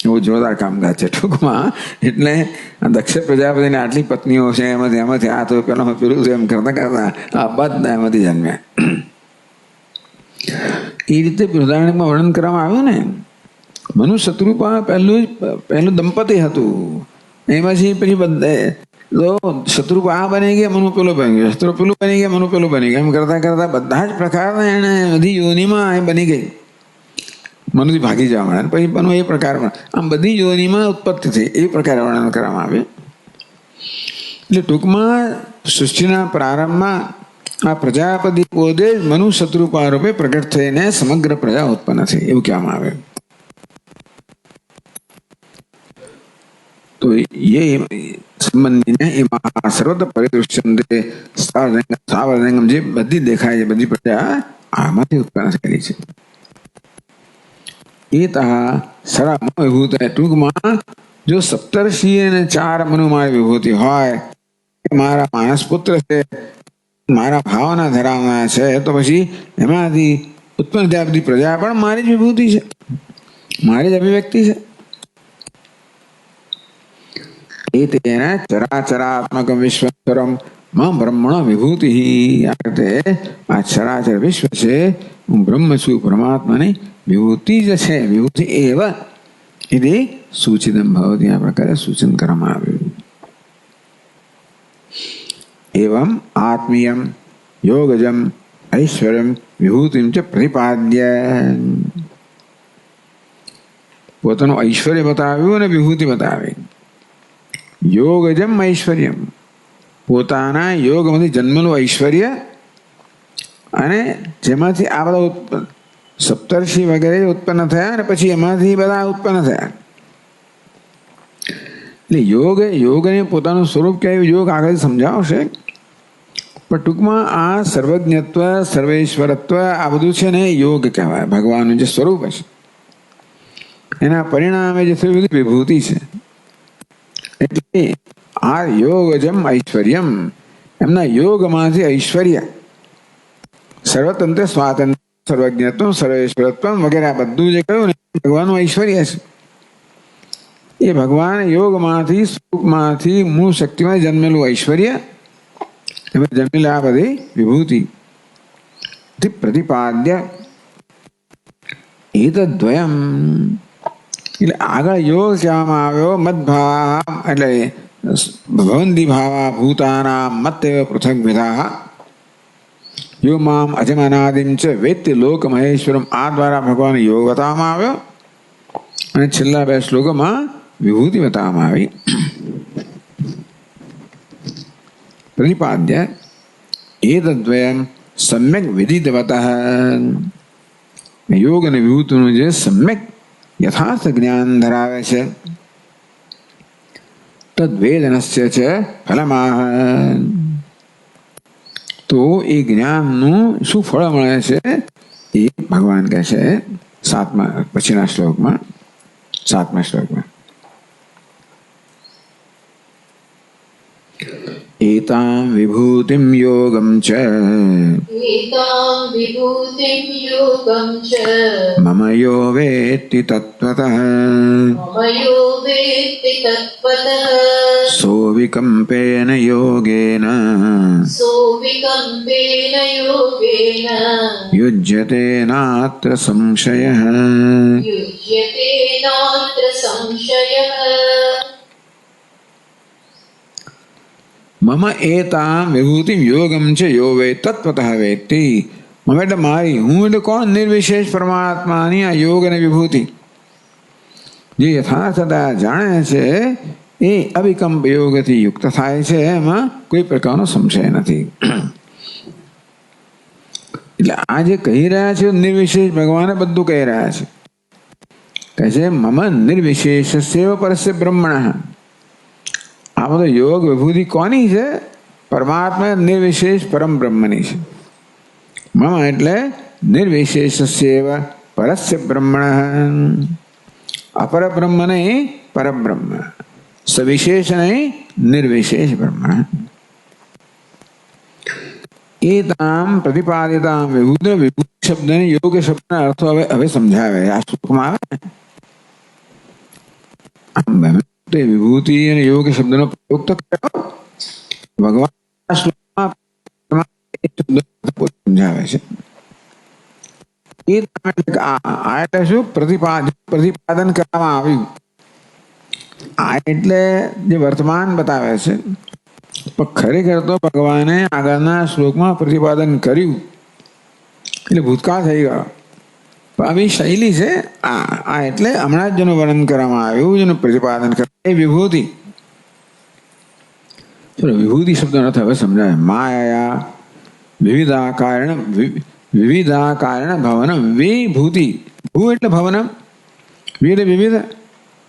એવું જોરદાર કામકાજ છે ટૂંકમાં. એટલે દક્ષ પ્રજાપતિને આટલી પત્નીઓ છે એમાંથી આ તો પેલા પેલું છે એમ કરતા કરતા આ બધા એમાંથી જન્મ્યા. એ રીતે બૃહદારણ્યકમાં વર્ણન કરવામાં આવ્યું ને. મનુ શત્રુપા પહેલું દંપતી હતું. એમાંથી પછી બધે તો શત્રુપા આ બની ગયા મનુ પેલું બની ગયો શત્રુ પેલું બની ગયા મનુ પેલું બની ગયા એમ કરતા કરતા બધા જ પ્રકારના એને બધી યોનિમાં એ બની ગઈ. મનુથી ભાગી જવા મળે પછી બનુ એ પ્રકારમાં આમ બધી યોનિમાં ઉત્પત્તિ થઈ એ પ્રકારે વર્ણન કરવામાં આવે. એટલે ટૂંકમાં સૃષ્ટિના પ્રારંભમાં આ પ્રજાપતિ પોતે જ મનુ શત્રુપા રૂપે પ્રગટ થઈને સમગ્ર પ્રજા ઉત્પન્ન થઈ એવું કહેવામાં આવે. તો એ સંબંધીને એમાં સર્વત્ર પરિદૃશ્યંતે સ્થાવરજંગમ જે બધી દેખાય છે બધી પ્રજા આમાંથી ઉત્પન્ન થયેલી છે. એ સરા વિભૂત ટૂંકમાં જો સપ્તર્ષિ અને 4 મનુ મારી વિભૂતિ હોય મારા માનસ પુત્ર છે મારા ભાવના ધરાવના છે તો પછી એમાંથી ઉત્પન્ન થયા બધી પ્રજા પણ મારી જ વિભૂતિ છે મારી જ અભિવ્યક્તિ છે. એ તેના ચરાચરાત્મક વિશ્વસ્વરમ માં બ્રહ્મણ વિભૂતિ આ ચરાચર વિશ્વ છે હું બ્રહ્મ છું પરમાત્માની વિભૂતિ જ છે. વિભૂતિ એવ એ સૂચિતમ ભવતી આ પ્રકારે સૂચન કરવામાં આવ્યું. એવમ આત્મીયમ યોગજમ ઐશ્વર્યમ વિભૂતિમ ચ પ્રતિપાદ્ય. પોતાનું ઐશ્વર્ય બતાવ્યું અને વિભૂતિ બતાવી. યોગજમ ઐશ્વર્યમ પોતાના યોગમાંથી જન્મેલું ઐશ્વર્ય અને જેમાંથી આ બધા સપ્તર્ષિ વગેરે ઉત્પન્ન થયા અને પછી એમાંથી બધા ઉત્પન્ન થયા. એટલે યોગને પોતાનું સ્વરૂપ કહેવાય. યોગ આગળ સમજાવશે પણ ટૂંકમાં આ સર્વજ્ઞત્વ સર્વેશ્વરત્વ આ બધું છે ને યોગ કહેવાય. ભગવાનનું જે સ્વરૂપ છે એના પરિણામે જે થયું બધી વિભૂતિ છે. એટલે આ યોગજમ ઐશ્વર્યમ એમના યોગમાંથી ઐશ્વર્ય સર્વતંત્ર સ્વાતંત્ર સર્વજ્ઞત્વ સર્વેશ્વરત્વ વગેરે આ બધું જે કહ્યું ને ભગવાનનું ઐશ્વર્ય છે. એ ભગવાન યોગમાંથી સ્વરૂપમાંથી મૂળ શક્તિમાં જન્મેલું ઐશ્વર્ય એમાં જન્મેલા આ બધી વિભૂતિ પ્રતિપાદ્ય એતદ્વયમ એટલે આગળ યોગ કહેવામાં આવ્યો મદભાવ એટલે ભવંતી ભાવા ભૂતાના મત્તેવ પૃથક વિધા યો મામ અજમનાદિમ ચ વેત્ય લોક મહેશ્વરમ. આ દ્વારા ભગવાન યોગ બતાવવામાં આવ્યો અને છેલ્લા 2 શ્લોકોમાં વિભૂતિ બતાવવામાં આવી. પ્રતિપાદ્ય એતદ્વયમ સમ્યક વિદિતવતઃ. યોગ અને વિભૂતિનું જે સમ્યક યથાર્થ જ્ઞાન ધરાવે છે તદ્વેદનસ્ય છે ફલમાહ. તો એ જ્ઞાનનું શું ફળ મળે છે એ ભગવાન કહે છે પછીના શ્લોકમાં 7મા શ્લોકમાં. एतां विभूतिं योगं च मम यो वेत्ति तत्त्वतः सोऽविकम्पेन योगेन युज्यते नात्र संशयः. मम एतां विभूतिं योगं च यो वे तत्त्वतः वेत्ति. मम એટલે મારી, હું એટલે કોણ? નિર્વિશેષ પરમાત્માની આ યોગ અને વિભૂતિ જે યથાર્થતા જાણે છે એ અવિકલ્પ યોગથી યુક્ત થાય છે, એમાં કોઈ પ્રકારનો સંશય નથી. એટલે આ જે કહી રહ્યા છે નિર્વિશેષ ભગવાને બધું કહી રહ્યા છે. કહે છે મમ નિર્વિશેષસ્યૈવ પરસ્ય બ્રહ્મણઃ. આ બધો યોગ વિભૂતિ કોની છે? પરમાત્મા નિર્વિશેષ પરમ બ્રહ્મની છે. મમ એટલે નિર્વિશેષસ્યૈવ પરસ્ય બ્રહ્મણ. અપર બ્રહ્મ નહીં, પરબ્રહ્મ. સવિશેષ નહીં, નિર્વિશેષ બ્રહ્મ. એતામ પ્રતિપાદિતામ વિભૂતિ. વિભૂતિ શબ્દને યોગ શબ્દના અર્થો હવે સમજાવે આ શ્લોકમાં આવે. વિભૂતિ અને યોગ શબ્દનો પ્રયોગ તો કર્યો ભગવાન સમજાવે છે. આ એટલે શું? પ્રતિપાદન કરવામાં આવ્યું. આ એટલે જે વર્તમાન બતાવે છે, પણ ખરેખર તો ભગવાને આગળના શ્લોકમાં પ્રતિપાદન કર્યું એટલે ભૂતકાળ થઈ ગયો. આવી શૈલી છે આ એટલે હમણાં જ જેનું વર્ણન કરવામાં આવ્યું, જેનું પ્રતિપાદન કરે એ વિભૂતિ. ચલો વિભૂતિ શબ્દનો અર્થ હવે સમજાય. માયા વિવિધાકારણ ભવનમ વિભૂતિ. ભૂ એટલે ભવનમ, વિ એટલે વિવિધ,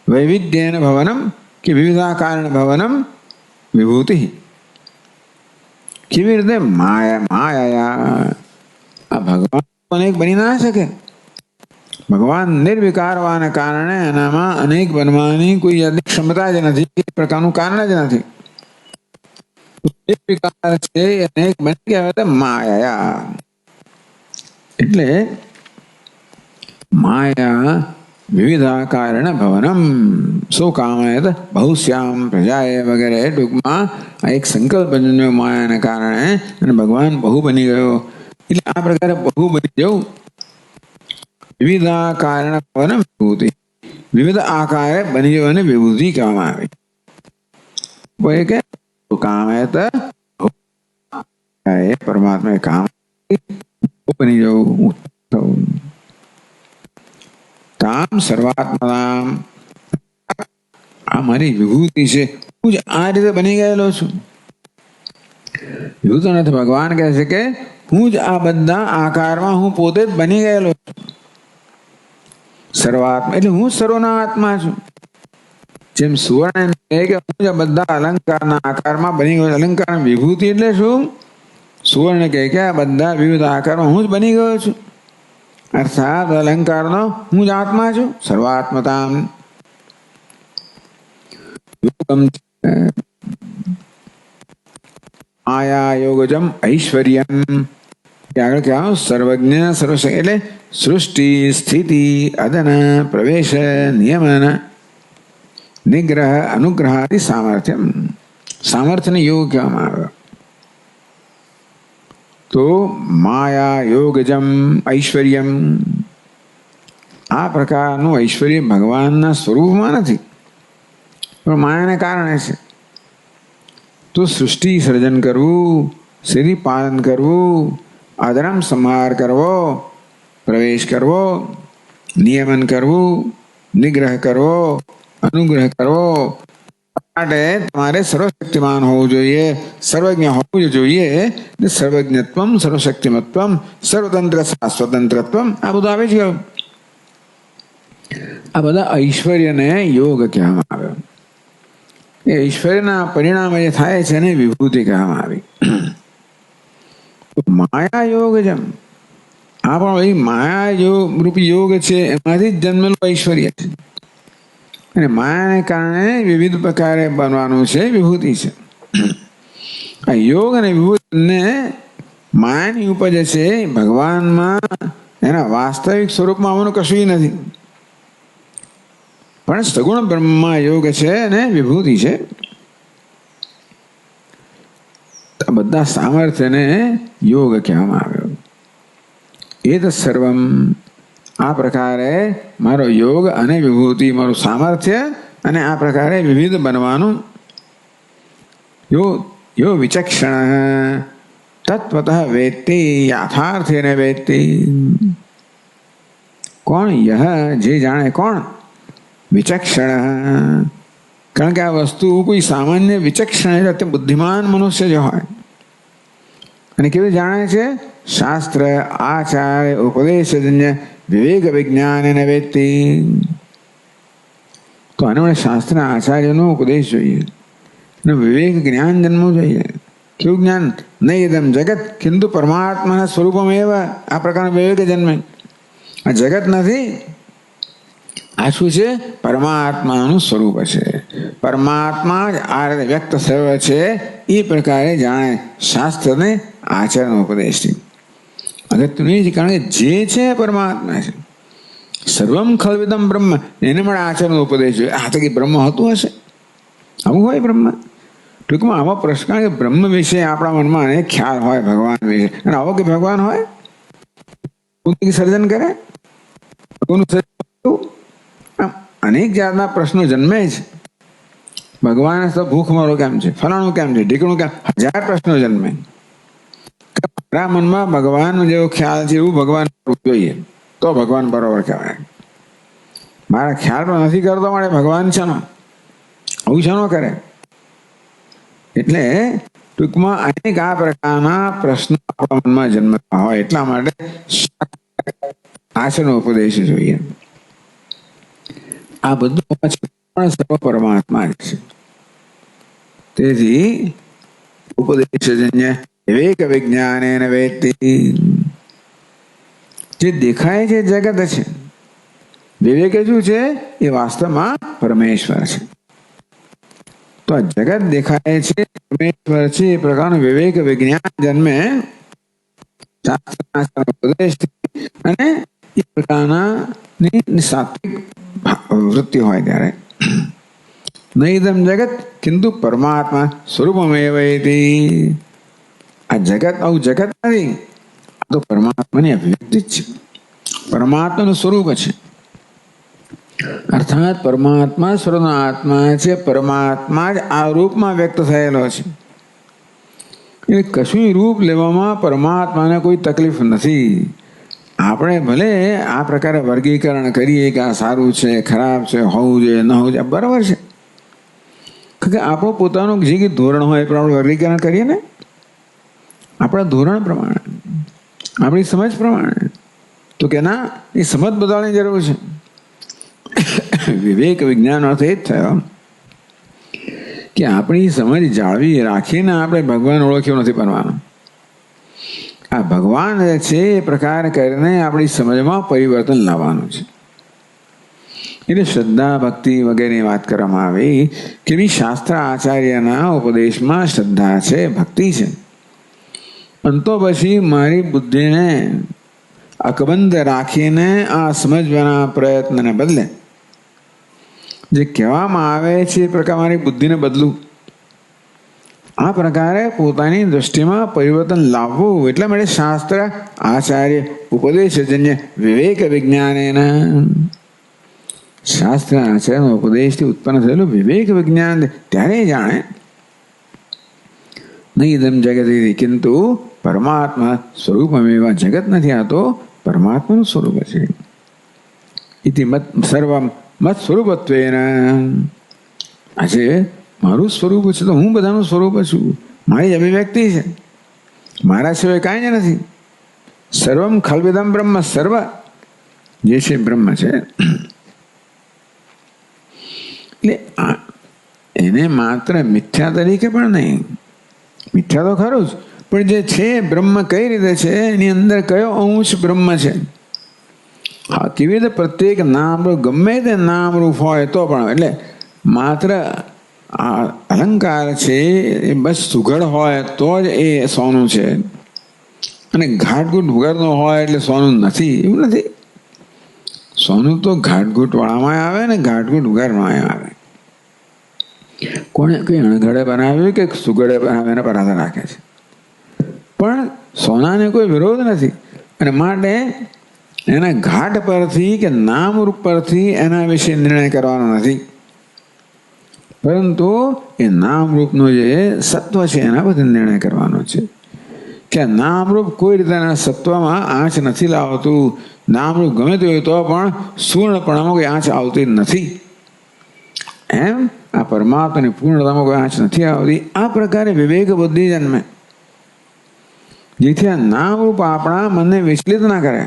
વૈવિધ્યેન ભવનમ કે વિવિધાકારણ ભવનમ વિભૂતિ. કેવી રીતે? માયા. આ ભગવાન અનેક બની ના શકે. ભગવાન નિર્વિકાર હોવાને કારણે એનામાં અનેક બનવાની કોઈ ક્ષમતા જ નથી, એ પ્રકારનું કારણ જ નથી. નિર્વિકાર છે, અનેક બની ગયા તો માયા. એટલે માયા વિવિધાકારણ ભવનમ સૌ કામયત બહુશ્યામ પ્રજાએ વગેરે. ટૂંકમાં આ એક સંકલ્પ બન્યો માયાને કારણે અને ભગવાન બહુ બની ગયો. એટલે આ પ્રકારે બહુ બની જવું. વિવિધાકારણ ભવનમ વિભૂતિ. વિવિધ આકારે બની જવાને વિભૂતિ કહેવામાં આવે. કે કામયત પરમાત્મા કામ બની જવું. તામ સર્વાત્મનામ. આ મારી વિભૂતિ છે, હું જ આ રીતે બની ગયેલો છું. વિભૂતિ નથી. ભગવાન કહે છે કે હું જ આ બધા આકારમાં હું પોતે જ બની ગયેલો છું. સર્વાત્મા એટલે હું સર્વના આત્મા છું. જેમ સુવર્ણ કહે કે હું જ બધા અલંકારના આકારમાં બની ગયો. અલંકાર વિભૂતિ એટલે શું? સુવર્ણ કહે કે આ બધા વિવિધ આકારમાં હું જ બની ગયો છું. અર્થાત અલંકારનો હું જ આત્મા છું. સર્વાત્મતામ યોગમ આયા યોગજમ ઐશ્વર્યમ. આગળ કહેવાનું સર્વજ્ઞ સર્વશક્તિ એટલે સૃષ્ટિ સ્થિતિ અદન પ્રવેશ નિયમન નિગ્રહ અનુગ્રહાદિ સામર્થ્યમ. સામર્થ્યને યોગ કહેવામાં આવે. તો માયા યોગજમ ઐશ્વર્યમ આ પ્રકારનું ઐશ્વર્ય ભગવાનના સ્વરૂપમાં નથી, પણ માયાને કારણે છે. તો સૃષ્ટિ સર્જન કરવું, સ્થિતિ પાલન કરવું, અધર્મ સંહાર કરવો, પ્રવેશ કરવો, નિયમન કરવું, નિગ્રહ કરવો, અનુગ્રહ કરવો માટે તમારે સર્વશક્તિમાન હોવું જોઈએ, સર્વજ્ઞ હોવું જોઈએ. સર્વજ્ઞત્વમ, સર્વશક્તિમત્વમ, સર્વતંત્ર સ્વતંત્રત્વમ આ બધું આવે છે. આ બધા ઐશ્વર્યને યોગ કહેવામાં આવ્યો. એ ઐશ્વર્યના પરિણામે જે થાય છે એને વિભૂતિ કહેવામાં આવી. માયા યોગ જેમ આ પણ એ માયા યોગ રૂપી યોગ છે, એમાંથી જ જન્મેલું ઐશ્વર્ય છે. અને માયાને કારણે વિવિધ પ્રકારે બનવાનું છે, વિભૂતિ છે. આ યોગ અને વિભૂતિને માયાની ઉપજ છે. ભગવાનમાં એના વાસ્તવિક સ્વરૂપમાં આવવાનું કશું નથી, પણ સગુણ બ્રહ્મમાં યોગ છે અને વિભૂતિ છે. બધા સામર્થ્યને યોગ કહેવામાં આવ્યો. એ તો સર્વમ આ પ્રકારે મારો યોગ અને વિભૂતિ, મારું સામર્થ્ય અને આ પ્રકારે વિવિધ બનવાનું. યો વિચક્ષણ તત્વતઃ વેત્તિ યથાર્થેન વેત્તિ. કોણ? યહ જે જાણે. કોણ? વિચક્ષણ. કારણ કે આ વસ્તુ કોઈ સામાન્ય વિચક્ષણ એટલે તે બુદ્ધિમાન મનુષ્ય જ હોય. અને કેવી જાણે છે? શાસ્ત્ર આચાર્ય ઉપદેશજન્ય વિવેક વિજ્ઞાન એને વેત્તિ. તો આને મને શાસ્ત્ર આચાર્યનો ઉપદેશ જોઈએ અને વિવેક જ્ઞાન જન્મવું જોઈએ. કેવું જ્ઞાન? નહીં એકદમ જગત કિંતુ પરમાત્માના સ્વરૂપમ એવા આ પ્રકારનો વિવેક જન્મે. આ જગત નથી, આ શું છે? પરમાત્માનું સ્વરૂપ છે. પરમાત્મા જ આ રીતે વ્યક્ત થયો છે એ પ્રકારે જાણે શાસ્ત્રને આચરણ ઉપદેશથી. અગત્યનું એ છે, કારણ કે જે છે પરમાત્મા છે. સર્વમ ખલ્વિદમ બ્રહ્મ, એને મળે આચરણ ઉપદેશ જોઈએ. આ તો કે બ્રહ્મ હતું હશે, આવું હોય બ્રહ્મ? ટૂંકમાં આવો પ્રશ્ન કે બ્રહ્મ વિશે આપણા મનમાં અનેક ખ્યાલ હોય ભગવાન વિશે, અને આવો કે ભગવાન હોય સર્જન કરે, અનેક જાતના પ્રશ્નો જન્મે છે. ભગવાન તો ભૂખ મારો કેમ છે, ફલાણું કેમ છે, ઢીકણું કેમ, 1000 પ્રશ્નો જન્મે. મારા મનમાં ભગવાન જેવો ખ્યાલ છે એવું ભગવાન જોઈએ તો ભગવાન બરોબર કહેવાય. મારા ખ્યાલ પણ નથી કરતો મળે ભગવાન છે ને આવું છે ન કરે. એટલે ટૂંકમાં અનેક આ પ્રકારના પ્રશ્નો આપણા મનમાં જન્મતા હોય, એટલા માટે આચરણ ઉપદેશ જોઈએ. આ બધું પણ સર્વ પરમાત્મા જ છે. તેથી ઉપદેશજન્ય વિવેક વિજ્ઞાન વેત્તિ. જે દેખાય છે જગત છે, વિવેક શું છે? એ વાસ્તવમાં પરમેશ્વર છે. તો આ જગત દેખાય છે પરમેશ્વર છે એ પ્રકારનું વિવેક વિજ્ઞાન જન્મે ઉપદેશ અને એ પ્રકારના સાત્વિક વૃત્તિ હોય ત્યારે. નૈદમ જગત કિંતુ પરમાત્મા સ્વરૂપમેવૈતિ. આ જગત આવું જગત નથી, આ તો પરમાત્માની અભિવ્યક્તિ જ છે, પરમાત્માનું સ્વરૂપ છે. અર્થાત પરમાત્મા સ્વરૂપનો આત્મા છે, પરમાત્મા જ આ રૂપમાં વ્યક્ત થયેલો છે. એટલે કશું રૂપ લેવામાં પરમાત્માને કોઈ તકલીફ નથી. આપણે ભલે આ પ્રકારે વર્ગીકરણ કરીએ કે આ સારું છે, ખરાબ છે, હોવું જોઈએ, ન હોવું જોઈએ, બરાબર છે. કારણ કે આપણું પોતાનું જે કંઈ ધોરણ હોય એ આપણે વર્ગીકરણ કરીએ ને, આપણા ધોરણ પ્રમાણે, આપણી સમજ પ્રમાણે. તો કે ના, એ સમજ બદલવાની જરૂર છે. વિવેક વિજ્ઞાન અર્થ એ જ થયો કે આપણી સમજ જાળવી રાખીને આપણે ભગવાન ઓળખ્યો નથી બનવાનો. આ ભગવાન છે એ પ્રકાર કરીને આપણી સમજમાં પરિવર્તન લાવવાનું છે. એટલે શ્રદ્ધા ભક્તિ વગેરેની વાત કરવામાં આવી કે બી શાસ્ત્ર આચાર્યના ઉપદેશમાં શ્રદ્ધા છે, ભક્તિ છે. અંતો પછી મારી બુદ્ધિને અકબંધ રાખીને આ સમજવાના પ્રયત્નને બદલે જે કહેવામાં આવે છે એ પ્રકાર મારી બુદ્ધિને બદલું. આ પ્રકારે પોતાની દ્રષ્ટિમાં પરિવર્તન લાવવું એટલા માટે શાસ્ત્ર આચાર્ય ઉપદેશજન્ય વિવેક વિજ્ઞાનેના, શાસ્ત્ર આચાર્યનો ઉપદેશથી ઉત્પન્ન થયેલું વિવેક વિજ્ઞાન ત્યારે જાણે. નહીં ઇદમ જગત કિંતુ પરમાત્મા સ્વરૂપમેવ, જગત નથી, આ તો પરમાત્માનું સ્વરૂપ છે. ઇતિ મત સર્વ મત સ્વરૂપત્વેન, આજે મારું સ્વરૂપ છે તો હું બધાનું સ્વરૂપ છું, મારી અભિવ્યક્તિ છે, મારા સિવાય કાંઈ જ નથી. સર્વમ ખલ્વિદમ બ્રહ્મ, સર્વ જે છે બ્રહ્મ છે. એટલે એને માત્ર મિથ્યા તરીકે પણ નહીં, મિથ્યા તો ખરું જ, પણ જે છે બ્રહ્મ કઈ રીતે છે, એની અંદર કયો અંશ બ્રહ્મ છે. હા, કેવી રીતે પ્રત્યેક નામરૂપ ગમે તે નામરૂપ હોય તો પણ, એટલે માત્ર આ અલંકાર છે એ બસ સુઘડ હોય તો જ એ સોનું છે, અને ઘાટઘૂટ વગરનો હોય એટલે સોનું નથી, એવું નથી. સોનું તો ઘાટઘૂટ વાળામાં આવે ને ઘાટઘૂટ વગરમાં આવે. કોણે કંઈ અણઘડે બનાવ્યું કે સુગડે બનાવીને પર આધાર રાખે છે, પણ સોનાને કોઈ વિરોધ નથી. અને માટે એના ઘાટ પરથી કે નામરૂપ પરથી એના વિશે નિર્ણય કરવાનો નથી, પરંતુ એ નામરૂપનો જે સત્વ છે એના પરથી નિર્ણય કરવાનો છે. કે નામરૂપ કોઈ રીતના સત્વમાં આંચ નથી લાવતું. નામરૂપ ગમે તે હોય તો પણ પૂર્ણપણામાં કોઈ આંચ આવતી નથી. એમ આ પરમાત્માની પૂર્ણતામાં કોઈ આંચ નથી આવતી. આ પ્રકારે વિવેક બુદ્ધિ જન્મે, જેથી આ નામરૂપ આપણા મનને વિચલિત ના કરે.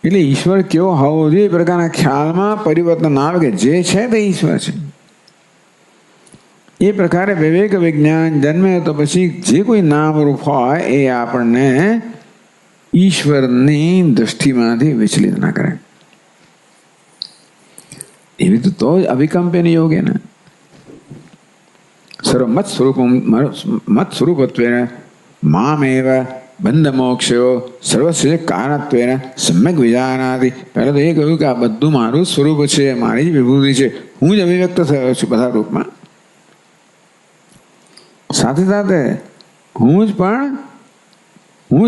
એટલે ઈશ્વર કેવો હોવો જોઈએ એ પ્રકારના ખ્યાલમાં પરિવર્તન આવે કે જે છે તે ઈશ્વર છે. એ પ્રકારે વિવેક વિજ્ઞાન જન્મે તો પછી જે કોઈ નામરૂપ હોય એ આપણને ઈશ્વરની દ્રષ્ટિમાંથી વિચલિત ના કરે. એવી તો જ અવિકંપેન યોગે ને સર્વ મત સ્વરૂપ મત સ્વરૂપત્વેન મામેવ બંધ મોક્ષયો સર્વસ્વ કારણત્વેન સમ્યક વિજાનાતિ. પહેલાં તો એ કહ્યું કે આ બધું મારું સ્વરૂપ છે, મારી જ વિભૂતિ છે, હું જ અભિવ્યક્ત થયો છું બધા રૂપમાં. સાથે સાથે હું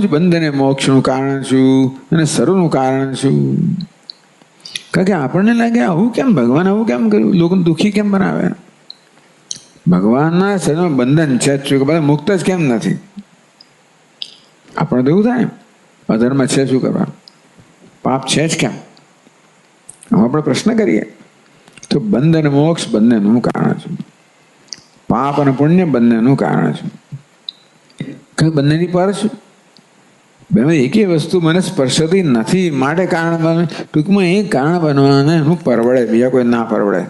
જ બંધને મોક્ષનું કારણ છું અને સર્વનું કારણ છું. કારણ કે આપણને લાગે આવું કેમ, ભગવાન આવું કેમ કર્યું, લોકોને દુઃખી કેમ બનાવે. ભગવાનના શરીરમાં બંધન છે જ, કે બધા મુક્ત જ કેમ નથી. આપણે તો એવું થાય, અધર્મ છે શું કરવા, પાપ છે જ કેમ. આપણે પ્રશ્ન કરીએ તો બંધ અને મોક્ષ બંનેનું કારણ છે, પાપ અને પુણ્ય બંનેનું કારણ છે. કંઈ બંનેની પર છું, બેમાં એકેય વસ્તુ મને સ્પર્શતી નથી, માટે કારણ બને. ટૂંકમાં એ કારણ બનવાને એનું પરવડે, બીજા કોઈ ના પરવડે.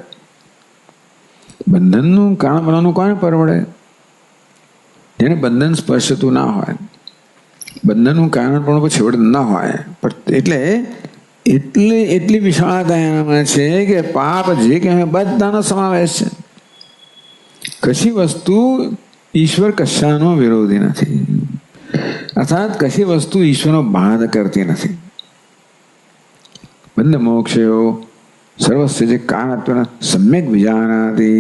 બંધનનું કારણ બનવાનું કોને પરવડે? જેને બંધન સ્પર્શતું ના હોય, બંધનનું કારણ પણ છેવટે ના હોય. એટલે એટલી વિશાળતા એનામાં છે કે પાપ જે કહેવાય બધાનો સમાવેશ છે. કશી વસ્તુ ઈશ્વર કશાનો વિરોધી નથી, અર્થાત કશી વસ્તુ ઈશ્વરનો બાદ કરતી નથી. બંધ મોક્ષયો સર્વસ્વ જે કારણત્વ સમ્યક વિજાનાતિ.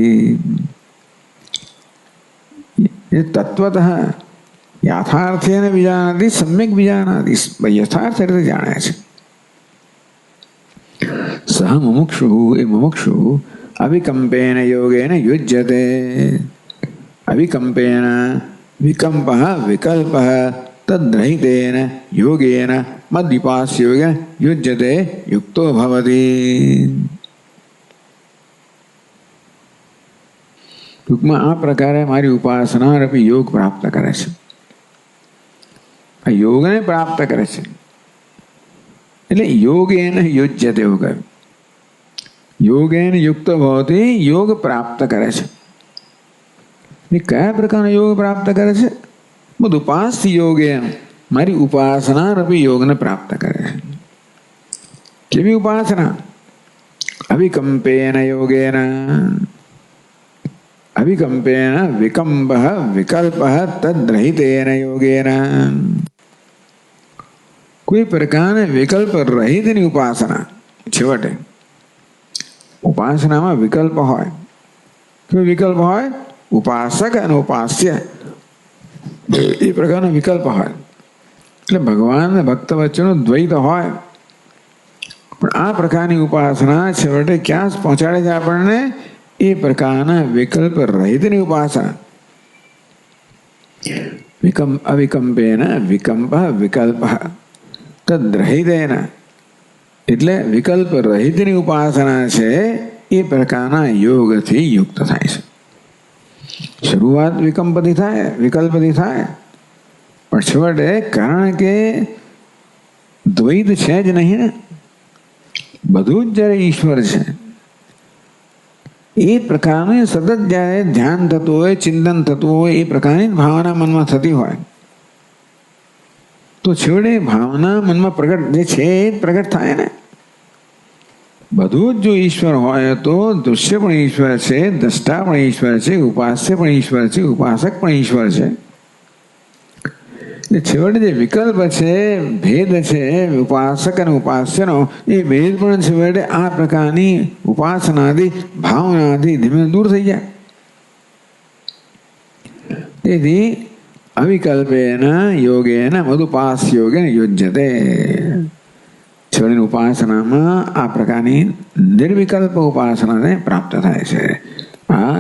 એ તત્વતઃ યથાર્થેન વિજાનાતિ સમ્યક વિજાનાતિ, યથાર્થ રીતે જાણે છે. સહ મુમુક્ષુ, એ મુમુક્ષુ અવિકંપેન યોગેન યુજ્યતે. અવિકંપેન વિકલ્પ વિકલ્પ તદ્રહિતેન યોગેન મદ્વિપાસ્ય યોગેન યુજ્યતે યુક્તો ભવતિ. ટૂંકમાં આ પ્રકારે મારી ઉપાસના રૂપી યોગ પ્રાપ્ત કરે છે. આ યોગને પ્રાપ્ત કરે છે એટલે યોગેન યુજ્યતે એવું કહ્યું. યોગેન યુક્ત ભવતી, યોગ પ્રાપ્ત કરે છે. કયા પ્રકારનો યોગ પ્રાપ્ત કરે છે? બધું ઉપાસ્ય યોગે, મારી ઉપાસના રૂપી યોગને પ્રાપ્ત કરે છે. કેવી ઉપાસના? અવિકંપેન યોગેન, અવિકંપેન વિકલ્પ વિકલ્પ તદ્રહિતેન યોગેન. કોઈ પ્રકારના વિકલ્પ રહિતની ઉપાસના. છેવટે ઉપાસનામાં વિકલ્પ હોય. કોઈ વિકલ્પ હોય? ઉપાસક અને ઉપાસ્ય એ પ્રકારનો વિકલ્પ હોય. એટલે ભગવાન અને ભક્ત વચ્ચેનો દ્વૈત હોય. પણ આ પ્રકારની ઉપાસના છેવટે ક્યાં પહોંચાડે છે આપણને? એ પ્રકારના વિકલ્પ રહિતની ઉપાસના. અવિકલ્પેન વિકલ્પ વિકલ્પ તદ્રહિતેન, એટલે વિકલ્પ રહિતની ઉપાસના છે એ પ્રકારના યોગથી યુક્ત થાય છે. શરૂઆત વિકલ્પથી થાય, પણ છેવટે કારણ કે દ્વૈત છે જ નહીં ને, બધું જ જ્યારે ઈશ્વર છે એ પ્રકારનું સતત જ્યારે ધ્યાન થતું હોય, ચિંતન થતું હોય, એ પ્રકારની ભાવના મનમાં થતી હોય તો છેવટે ભાવના મનમાં પ્રગટ જે છે એ પ્રગટ થાય ને. બધું જ જો ઈશ્વર હોય તો દૃશ્ય પણ ઈશ્વર છે, દ્રષ્ટા પણ ઈશ્વર છે, ઉપાસ્ય પણ ઈશ્વર છે, ઉપાસક પણ ઈશ્વર છે. એટલે છેવટે જે વિકલ્પ છે, ભેદ છે ઉપાસક અને ઉપાસ્યનો, એ ભેદ પણ છેવટે આ પ્રકારની ઉપાસનાથી ભાવનાથી ધીમે દૂર થઈ જાય. તેથી અવિકલ્પેન યોગેન મદુપાસ્ય યોગેન યુજ્યતે. છેવટની ઉપાસનામાં આ પ્રકારની નિર્વિકલ્પ ઉપાસનાને પ્રાપ્ત થાય છે. આ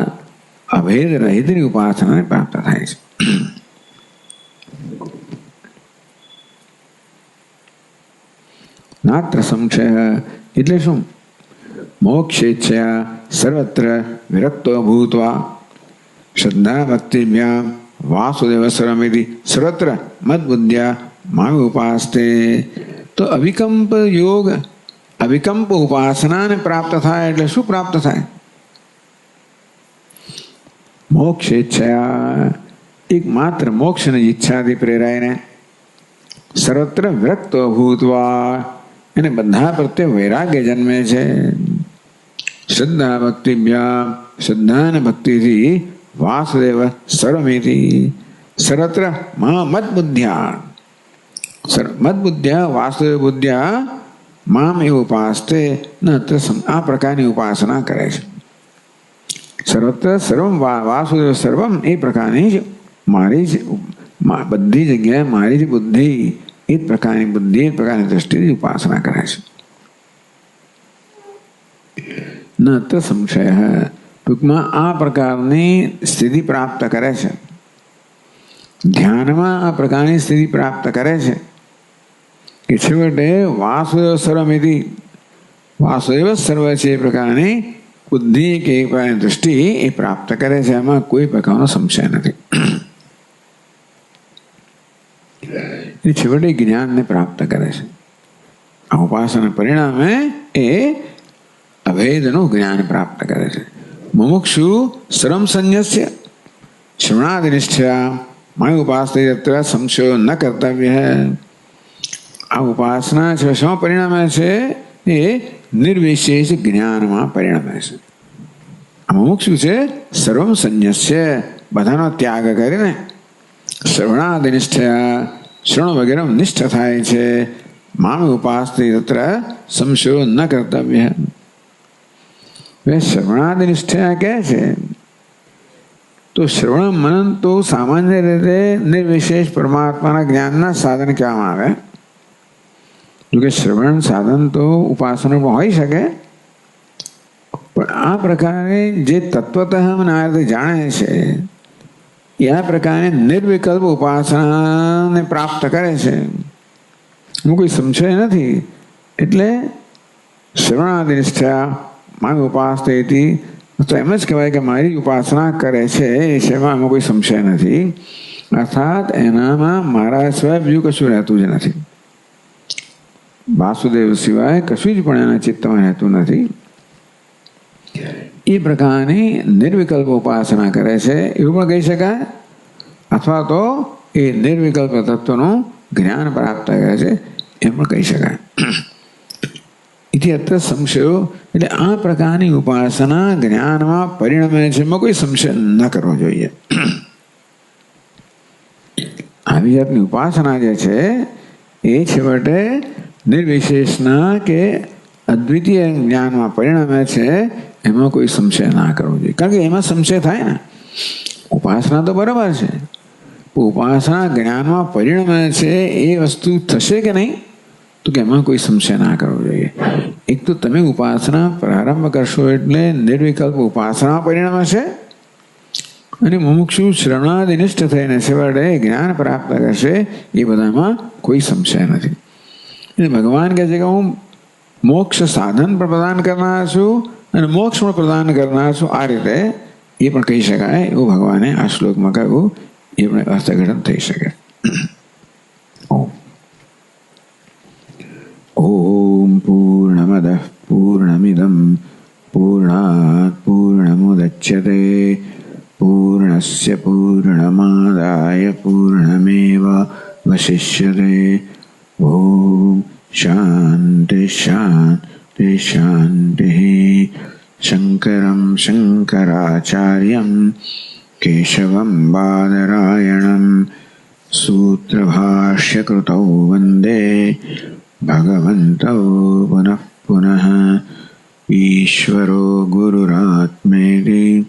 અભેદ રહિતની ઉપાસનાને પ્રાપ્ત થાય છે. નાત્ર સંશય એટલે શું? મોક્ષેચ્છયા સર્વત્ર વિરક્તો ભૂત્વા શ્રદ્ધા ભક્તિભ્યામ વાસુદેવ સર્વમિતિ સર્વત્ર મદબુદ્ધ્યા મામ ઉપાસ્તે. તો અવિકલ્પ યોગ, અવિકલ્પ ઉપાસનાને પ્રાપ્ત થાય એટલે શું પ્રાપ્ત થાય? મોક્ષેચ્છયા, એકમાત્ર મોક્ષની ઈચ્છાથી પ્રેરાઈને સર્વત્ર વિરક્તો ભૂત્વા, એને બધા પ્રત્યે વૈરાગ્ય જન્મે છે. શ્રદ્ધા ભક્તિભ્યામ, શ્રદ્ધા અને ભક્તિથી વાસુદેવ સર્વમિતિ સર્વત્ર મદબુદ્ધ્યા, મદબુદ્ધ્યા વાસુદેવ બુદ્ધ્યા મામ એ ઉપાસ્તે ન. આ પ્રકારની ઉપાસના કરે છે. સર્વત્ર સર્વમ વાસુદેવ સર્વમ, એ પ્રકારની જ મારી જ બધી જગ્યાએ મારી જ બુદ્ધિ, એ પ્રકારની બુદ્ધિ, એ પ્રકારની દ્રષ્ટિથી ઉપાસના કરે છે. ન તો સંશય, ટૂંકમાં આ પ્રકારની સ્થિતિ પ્રાપ્ત કરે છે. ધ્યાનમાં આ પ્રકારની સ્થિતિ પ્રાપ્ત કરે છે કે છેવટે વાસુદેવ સર્વમિતિ, વાસુદેવ સર્વ છે એ પ્રકારની બુદ્ધિ કે એ પ્રકારની દૃષ્ટિ એ પ્રાપ્ત કરે છે. એમાં કોઈ પ્રકારનો સંશય નથી. એ છેવટે જ્ઞાનને પ્રાપ્ત કરે છે. આ ઉપાસના પરિણામે એ અભેદનું જ્ઞાન પ્રાપ્ત કરે છે. મુમુક્ષુ શ્રમ સંન્યસ્ય શ્રવણાદિનિષ્ઠયા મય ઉપાસતે તત્ર સંશયો ન કર્તવ્ય. આ ઉપાસના છે શું પરિણામે છે? એ નિર્વિશેષ જ્ઞાનમાં પરિણમે છે. આ મુમુક્ષુ છે સર્વમ સંન્યસ્ય, બધાનો ત્યાગ કરીને શ્રવણાદિનિષ્ઠયા, શ્રવણ વગેરે નિષ્ઠ થાય છે. મામ ઉપાસતે તત્ર સંશયો ન કર્તવ્ય. શ્રવણાદિનિષ્ઠયા કહે છે તો શ્રવણ મનન તો સામાન્ય રીતે નિર્વિશેષ પરમાત્માના જ્ઞાનના સાધન કહેવામાં આવે. જોકે શ્રવણ સાધન તો ઉપાસનામાં હોઈ શકે, પણ આ પ્રકારે જે તત્વતઃ નારદ જાણે છે એ આ પ્રકારે નિર્વિકલ્પ ઉપાસનાને પ્રાપ્ત કરે છે. હું કોઈ સંશય નથી. એટલે શ્રવણાદિનિષ્ઠયા મારી ઉપાસનાથી તો એમ જ કહેવાય કે મારી ઉપાસના કરે છે એ શેમાં એમાં કોઈ સંશય નથી. અર્થાત એનામાં મારા સિવાય બીજું કશું રહેતું જ નથી. વાસુદેવ સિવાય કશું જ પણ એના ચિત્તમાં રહેતું નથી. એ પ્રકારની નિર્વિકલ્પ ઉપાસના કરે છે એવું પણ કહી શકાય, અથવા તો એ નિર્વિકલ્પ તત્વનું જ્ઞાન પ્રાપ્ત કરે છે એમ પણ કહી શકાય. એથી અત્ર સંશયો, એટલે આ પ્રકારની ઉપાસના જ્ઞાનમાં પરિણમે છે એમાં કોઈ સંશય ન કરવો જોઈએ. આવી જાતની ઉપાસના જે છે એ છેવટે નિર્વિશેષના કે અદ્વિતીય જ્ઞાનમાં પરિણમે છે એમાં કોઈ સંશય ના કરવો જોઈએ. કારણ કે એમાં સંશય થાય ને ઉપાસના તો બરાબર છે, ઉપાસના જ્ઞાનમાં પરિણમે છે એ વસ્તુ થશે કે નહીં, તો કે એમાં કોઈ સંશય ના કરવો જોઈએ. એક તો તમે ઉપાસના પ્રારંભ કરશો એટલે નિર્વિકલ્પ ઉપાસના પરિણમે છે, અને મુમુક્ષુ શ્રવણાદ નિષ્ઠ થઈને છેવટે જ્ઞાન પ્રાપ્ત કરશે, એ બધામાં કોઈ સંશય નથી. એટલે ભગવાન કહે છે કે હું મોક્ષ સાધન પણ પ્રદાન કરનાર છું અને મોક્ષ પણ પ્રદાન કરનાર છું. આ રીતે એ પણ કહી શકાય એવું ભગવાને આ શ્લોકમાં કહ્યું, એ પણ અર્થઘટન થઈ શકે. ઓમ પૂર્ણમદ પૂર્ણમિદમ પૂર્ણાત પૂર્ણમુદચ્યતે પૂર્ણસ્ય પૂર્ણમાદાય પૂર્ણમેવાવશિષ્યતે. ઓમ શાંતિ શાંતિ શાંતિ. શંકરં શંકરાચાર્યં કેશવં બાદરાયણં સૂત્રભાષ્યકૃતૌ વંદે ભગવन्तौ પુનઃ પુનઃ. ઈશ્વરો ગુરુરાત્મેતિ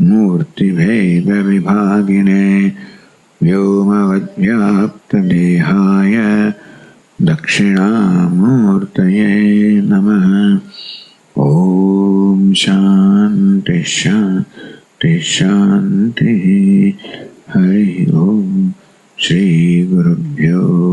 મૂર્તિભેદવિભાગિને વ્યોમવદ્વ્યાપ્તદેહાય દક્ષિણામૂર્તયે નમઃ. ઓમ શાંતિ શાંતિ શાંતિ. હરિ ઓમ. શ્રી ગુરુભ્યો